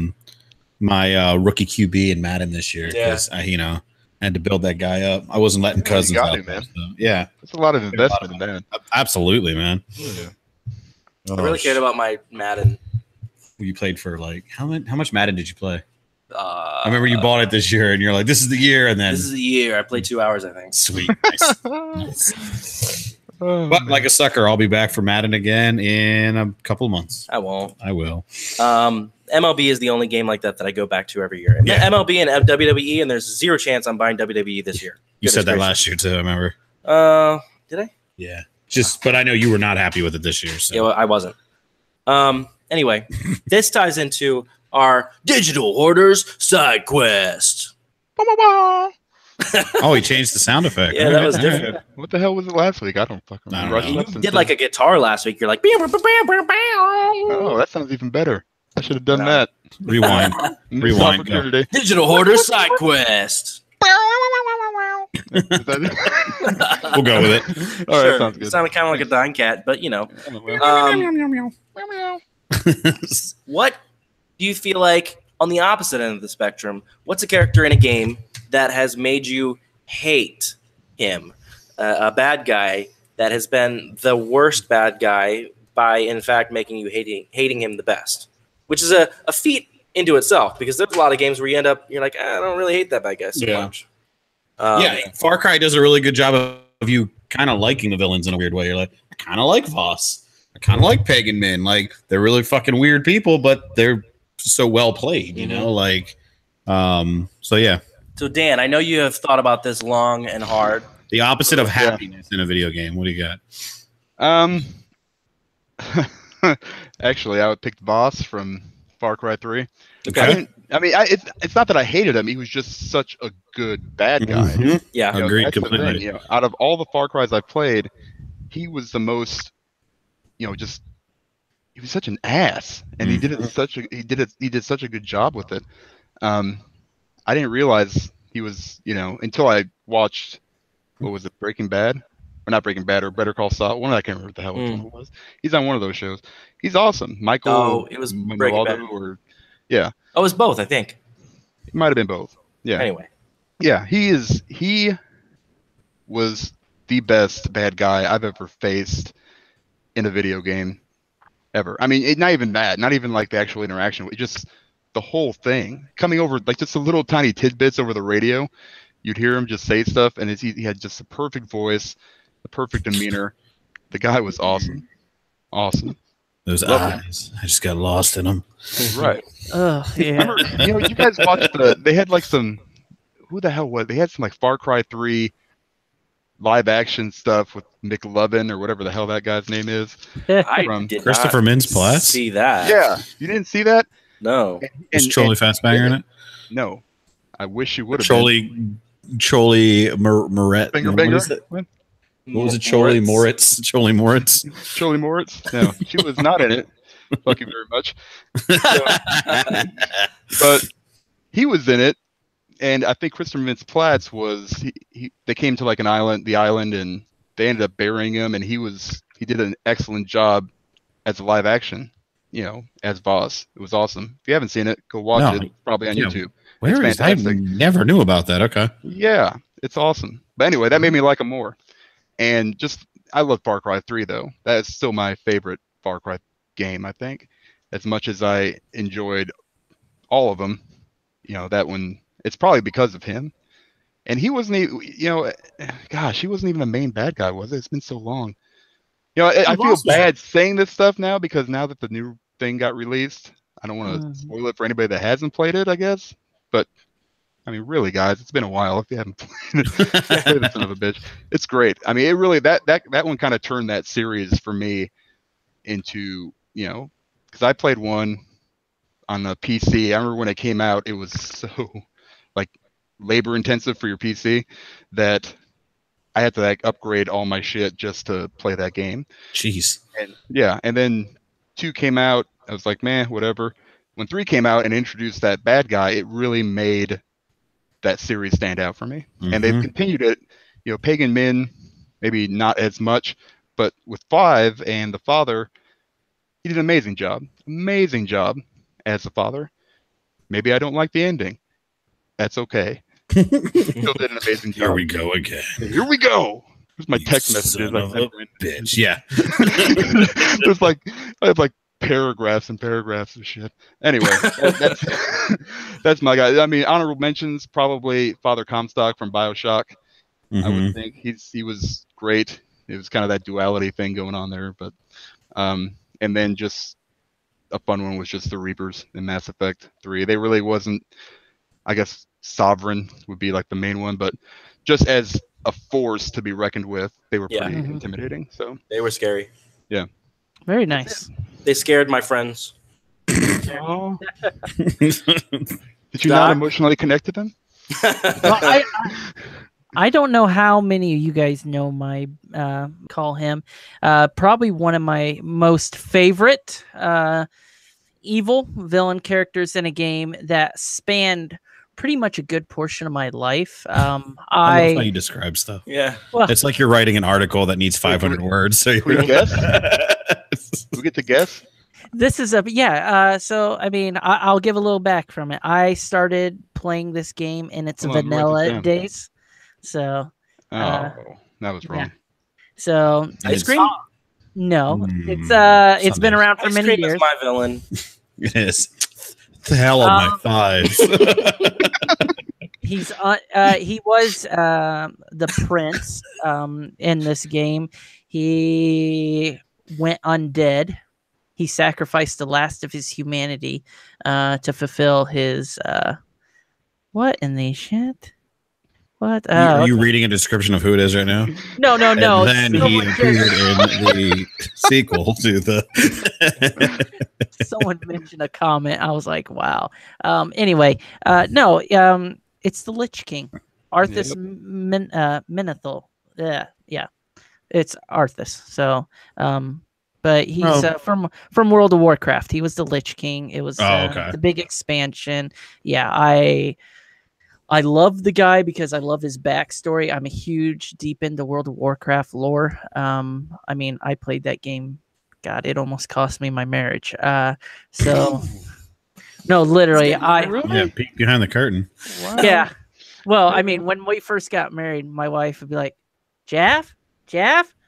my rookie QB in Madden this year because I had to build that guy up. I wasn't letting Cousins out. Man. So, yeah, it's a lot of investment in that. Absolutely, man. Yeah. I really cared about my Madden. You played for like how much Madden did you play? I remember you bought it this year, and you're like, "This is the year." And then this is the year. I played 2 hours, I think. Sweet, nice. But like a sucker, I'll be back for Madden again in a couple of months. I won't. I will. MLB is the only game like that I go back to every year. Yeah. MLB and WWE, and there's zero chance I'm buying WWE this year. You said that last year too. I remember. Did I? Yeah. But I know you were not happy with it this year. So. Yeah, well, I wasn't. Anyway, this ties into our Digital Hoarders side quest. Oh, he changed the sound effect. Yeah, that was different. What the hell was it last week? I don't fucking remember. You did like a guitar last week. You're like, oh, that sounds even better. I should have done that. Rewind. Rewind. Digital Hoarders side quest. We'll go with it. All right, that sounds good. It sounded kind of like a dying cat, but what do you feel like on the opposite end of the spectrum? What's a character in a game that has made you hate him? A bad guy that has been the worst bad guy by, in fact, making you hating him the best, which is a feat into itself because there's a lot of games where you're like, I don't really hate that bad guy so much. Far Cry does a really good job of you kind of liking the villains in a weird way. You're like, I kind of like Voss. I kind of like Pagan Min. Like, they're really fucking weird people, but they're so well played, you know? Like, so yeah. So, Dan, I know you have thought about this long and hard. The opposite of happiness in a video game. What do you got? Actually, I would pick Voss from Far Cry 3. Okay. It's not that I hated him. He was just such a good bad guy. Mm-hmm. Yeah, agreed completely. Out of all the Far Cries I've played, he was the most, he was such an ass, and he did such a good job with it. I didn't realize he was, until I watched, what was it, Breaking Bad? Or not Breaking Bad, or Better Call Saul. I can't remember what the hell which one it was. He's on one of those shows. He's awesome. Michael. Oh, it was Breaking Bad. Yeah. Oh, it was both, I think. It might have been both. Yeah. Anyway. Yeah, he was the best bad guy I've ever faced in a video game ever. I mean, not even that, not even like the actual interaction, just the whole thing coming over, like just the little tiny tidbits over the radio. You'd hear him just say stuff, and he had just the perfect voice, the perfect demeanor. The guy was awesome. Awesome. Those eyes. I just got lost in them. Right. Yeah. Remember, you guys watched they had like some, who the hell was, they had some like Far Cry 3 live action stuff with McLovin or whatever the hell that guy's name is. I From did Christopher not Mintz-Plasse? see that. Yeah, you didn't see that? No. Was Trolley Fastbanger in it? No, I wish you would have. Trolley Moret. Finger What Banger? is it? What was it? Trolley Moritz. Trolley Moritz. Trolley Moritz? No, she was not in it. Thank you very much. But he was in it, and I think Christopher Mintz-Plasse was. They came to like the island, and they ended up burying him, and he did an excellent job as a live action. As Voss. It was awesome. If you haven't seen it, go watch it. It's probably on YouTube. Where is I never knew about that. Okay. Yeah, it's awesome. But anyway, that made me like him more. And I love Far Cry 3 though. That is still my favorite Far Cry game, I think. As much as I enjoyed all of them, that one, it's probably because of him. And he wasn't even, he wasn't even the main bad guy, was it? It's been so long. I feel bad saying this stuff now because now that the new thing got released, I don't want to spoil it for anybody that hasn't played it, I guess. But I mean, really, guys, it's been a while. If you haven't played it, play this son of a bitch. It's great. I mean, it really that one kind of turned that series for me into because I played one on the PC. I remember when it came out, it was so like labor intensive for your PC that I had to upgrade all my shit just to play that game. Jeez. And then 2 came out. I was like, man, whatever. When 3 came out and introduced that bad guy, it really made that series stand out for me. Mm-hmm. And they've continued it. Pagan Min, maybe not as much, but with 5 and the father, he did an amazing job. Amazing job as the father. Maybe I don't like the ending. That's okay. Still did an amazing job. Here we go again. Here we go. Here's my text messages. Bitch. Yeah. There's I have paragraphs and paragraphs of shit. Anyway, that's my guy. I mean, honorable mentions, probably Father Comstock from BioShock. I would think he was great. It was kind of that duality thing going on there, but and then just a fun one was just the Reapers in Mass Effect 3. They really wasn't, I guess Sovereign would be like the main one, but just as a force to be reckoned with, they were pretty intimidating. So they were scary. Yeah. Very nice. They scared my friends. Oh. Did you not emotionally connect to them? Well, I don't know how many of you guys know my call him. Probably one of my most favorite evil villain characters in a game that spanned pretty much a good portion of my life. I love how you describe stuff. Yeah. Well, it's like you're writing an article that needs 500 words. So we guess? We get to guess? This is so I mean, I'll give a little back from it. I started playing this game in its vanilla days. So that was wrong. Yeah. So ice cream? No. It's been around for many years. Is my villain. It is. The hell on my thighs. He was the prince in this game. He went undead. He sacrificed the last of his humanity to fulfill his what in the shit? What? Are you reading a description of who it is right now? No. And then he appeared in the sequel to the. Someone mentioned a comment. I was like, wow. Anyway, no. It's the Lich King, Arthas Menethil. Yeah, it's Arthas. So, but he's from World of Warcraft. He was the Lich King. It was the big expansion. Yeah, I love the guy because I love his backstory. I'm a huge deep into World of Warcraft lore. I mean, I played that game. God, it almost cost me my marriage. So, no, literally, peek behind the curtain. Wow. Yeah. Well, I mean, when we first got married, my wife would be like, Jeff,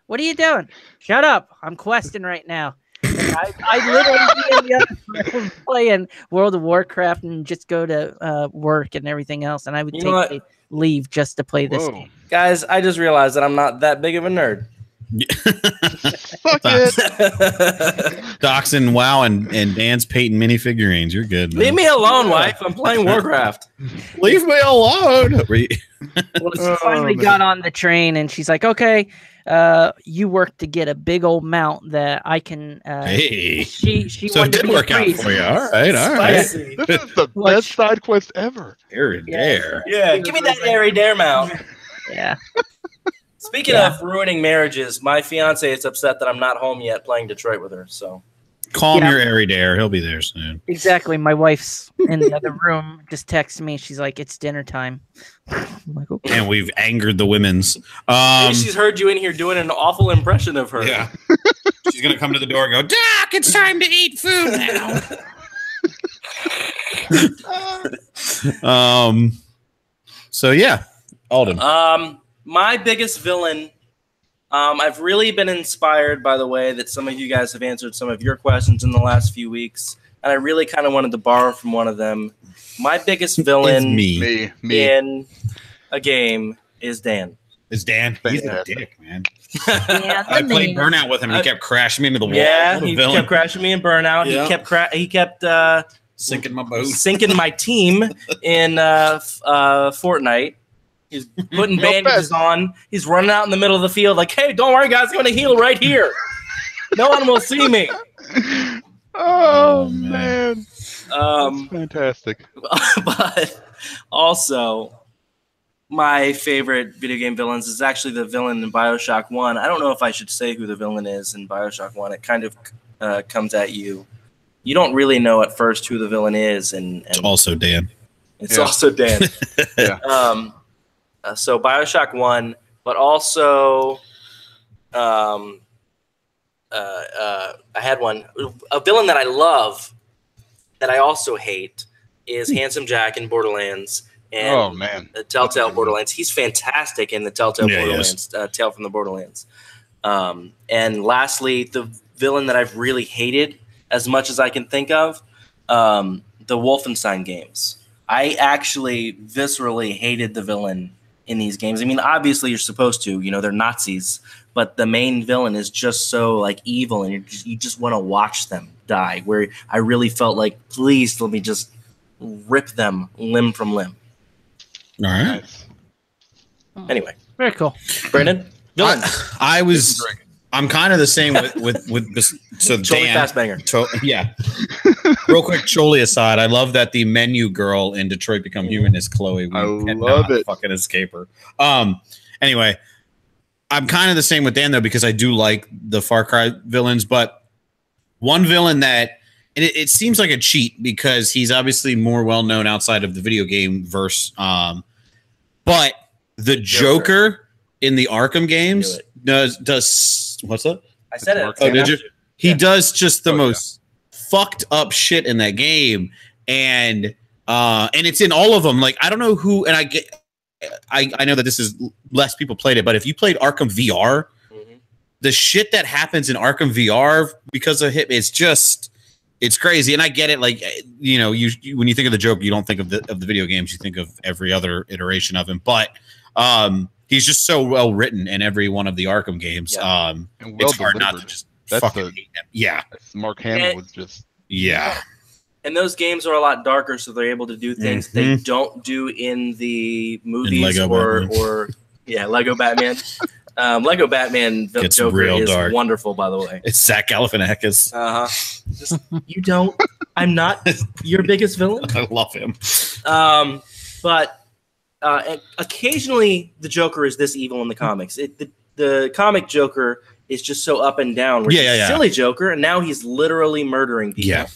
what are you doing? Shut up. I'm questing right now. I literally be in the other room playing World of Warcraft and just go to work and everything else, and I would take leave just to play this game. Guys, I just realized that I'm not that big of a nerd. Fuck it. Doc's in WoW and Dan's painting minifigurines. You're good. Man. Leave me alone, wife. I'm playing Warcraft. Leave me alone. Well, she finally got on the train, and she's like, "Okay, you work to get a big old mount that I can." Hey, she so it did work out for you. All right. Spicy. This is the best side quest ever. There. Yeah, give me that airy dare mount. Yeah. Speaking of ruining marriages, my fiance is upset that I'm not home yet playing Detroit with her. So Calm your airy dare. He'll be there soon. Exactly. My wife's in the other room. Just texted me. She's like, "It's dinner time." I'm like, okay. And we've angered the women's. Maybe she's heard you in here doing an awful impression of her. Yeah. She's gonna come to the door and go, "Doc, it's time to eat food now." So yeah, Alden. My biggest villain. I've really been inspired by the way that some of you guys have answered some of your questions in the last few weeks, and I really kind of wanted to borrow from one of them. My biggest villain Me. in a game is Dan. Is Dan? He's a dick, man. Yeah, I played Burnout with him. He kept crashing me into the wall. Yeah, he kept crashing me in Burnout. Yeah. He kept sinking my boat, sinking my team in Fortnite. He's putting bandages on. He's running out in the middle of the field like, "Hey, don't worry, guys. I'm going to heal right here. No one will see me." Oh, man. That's fantastic. But also, my favorite video game villains is actually the villain in BioShock 1. I don't know if I should say who the villain is in BioShock 1. It kind of comes at you. You don't really know at first who the villain is. And it's also Dan. It's also Dan. Yeah. So BioShock 1, but also I had one. A villain that I love that I also hate is Handsome Jack in Borderlands. And the Telltale Borderlands. He's fantastic in the Telltale Borderlands, Tale from the Borderlands. And lastly, the villain that I've really hated as much as I can think of, the Wolfenstein games. I actually viscerally hated the villain in these games. I mean, obviously you're supposed to, they're Nazis, but the main villain is just so like evil, and you just want to watch them die. Where I really felt like, please let me just rip them limb from limb. All right. Anyway, very cool. Brandon, I'm kind of the same with so Choli Dan. Fastbanger. Yeah. Real quick, Choli aside, I love that the menu girl in Detroit Become Human is Chloe. I love it. Fucking escape her. Anyway, I'm kind of the same with Dan though, because I do like the Far Cry villains, but one villain that it seems like a cheat because he's obviously more well known outside of the video game verse. But the Joker in the Arkham games does what's that? I said it. Oh, did you? He does just the most fucked up shit in that game, and it's in all of them. Like I don't know who, and I know that this is less people played it, but if you played Arkham VR, the shit that happens in Arkham VR because of him, it's crazy. And I get it. Like you when you think of the Joker, you don't think of the video games. You think of every other iteration of him, but he's just so well written in every one of the Arkham games. And it's hard not to just fucking hate him. Yeah. Mark Hamill was just And those games are a lot darker, so they're able to do things they don't do in the movies or Lego Batman. Lego Batman the Gets Joker real is dark. Wonderful, by the way. It's Zach Galifianakis. Just you don't. I'm not your biggest villain. I love him. But occasionally the Joker is this evil in the comics. The comic Joker is just so up and down. Where he's a silly Joker, and now he's literally murdering people. Yeah.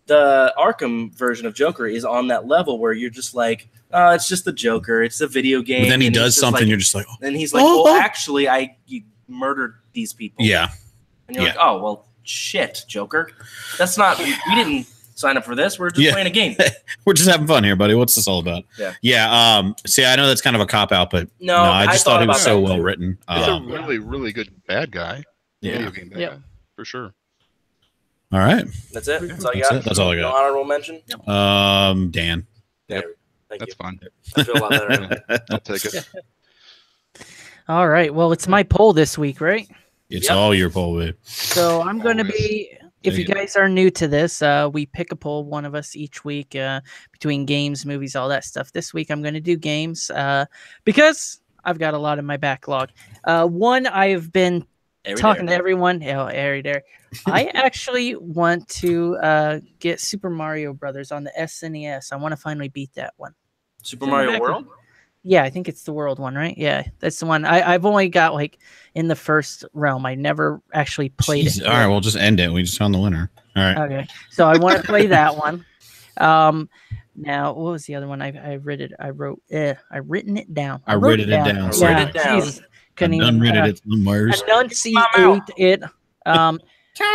The Arkham version of Joker is on that level where you're just like, it's just the Joker. It's a video game. But then he does something. You're just like, and he's like, actually, you murdered these people. Yeah. And you're like, oh, well, shit, Joker. That's not. We didn't sign up for this. We're just playing a game. We're just having fun here, buddy. What's this all about? Yeah. See, I know that's kind of a cop out, but no, I just thought he was so well written. He's a really, really good bad guy. Video game bad guy, for sure. All right. That's it. That's all you got. That's all I got. No honorable mention. Dan. Yep. Thank That's you. fine. I feel a lot better. I'll take it. All right. Well, it's my poll this week, right? It's all your poll, babe. So I'm going to be, if you guys are new to this, we pick a poll, one of us each week, between games, movies, all that stuff. This week I'm going to do games because I've got a lot in my backlog. One, I've been talking to everyone. Oh, there. I actually want to get Super Mario Brothers on the SNES. I want to finally beat that one. Super Mario World? Yeah, I think it's the world one, right? Yeah, that's the one. I've only got like in the first realm. I never actually played it. All right, we'll just end it. We just found the winner. All right. Okay, so I want to play that one. Now, what was the other one? I've written it down. I wrote it down. Yeah, it down. Jesus, couldn't even Unwritten it somewhere. enunciate it. Time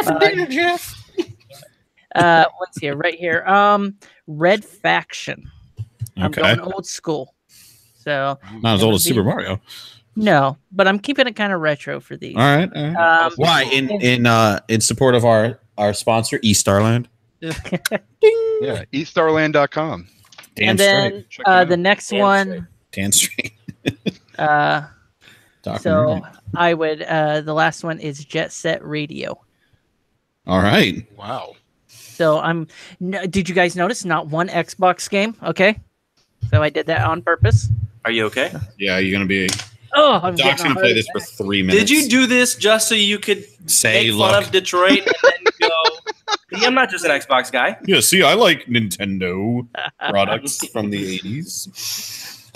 for dinner, Jeff. Let's see, right here. Red Faction. I'm Okay. going old school. So Not as old as Super Mario. No, but I'm keeping it kind of retro for these. All right. Why? In support of our sponsor, eStarland. Yeah, eatstarland.com. And then the next one. Dan Straight. So I would. The last one is Jet Set Radio. All right. Wow. So did you guys notice not one Xbox game? Okay. So I did that on purpose. Are you okay? Yeah, you're gonna be. Oh, I'm Doc's gonna play this for 3 minutes. Did you do this just so you could say make fun of Detroit and then go? "Yeah, I'm not just an Xbox guy." Yeah, see, I like Nintendo products from the 80s.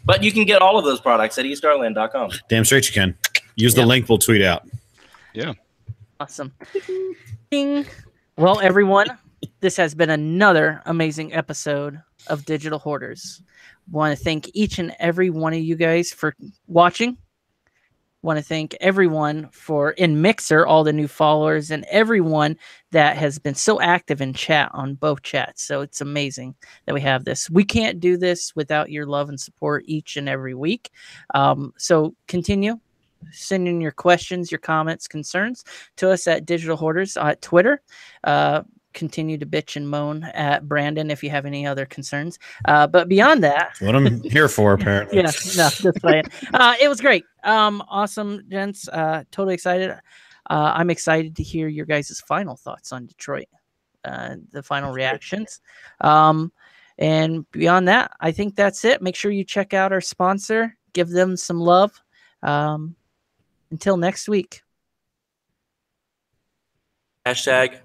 But you can get all of those products at eStarland.com. Damn straight you can. Use the link we'll tweet out. Yeah. Awesome. Ding. Well, everyone, this has been another amazing episode of Digital Hoarders. Want to thank each and every one of you guys for watching. Want to thank everyone in Mixer, all the new followers, and everyone that has been so active in chat on both chats. So it's amazing that we have this. We can't do this without your love and support each and every week. So continue sending your questions, your comments, concerns to us at Digital Hoarders at Twitter. Continue to bitch and moan at Brandon if you have any other concerns. But beyond that, That's what I'm here for, apparently. yeah, no, just playing. It was great. Awesome, gents. Totally excited. I'm excited to hear your guys' final thoughts on Detroit, the final reactions. And beyond that, I think that's it. Make sure you check out our sponsor. Give them some love. Until next week. Hashtag.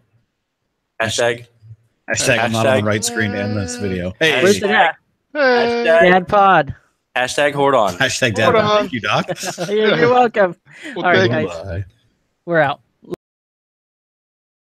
I'm not on the right screen to end this video. Hey, Where's it at? Hey. Dad Pod. Hashtag Hoard on. Hashtag Dad. Thank you, Doc. You're welcome. Well, All right, thank you. guys. We're out.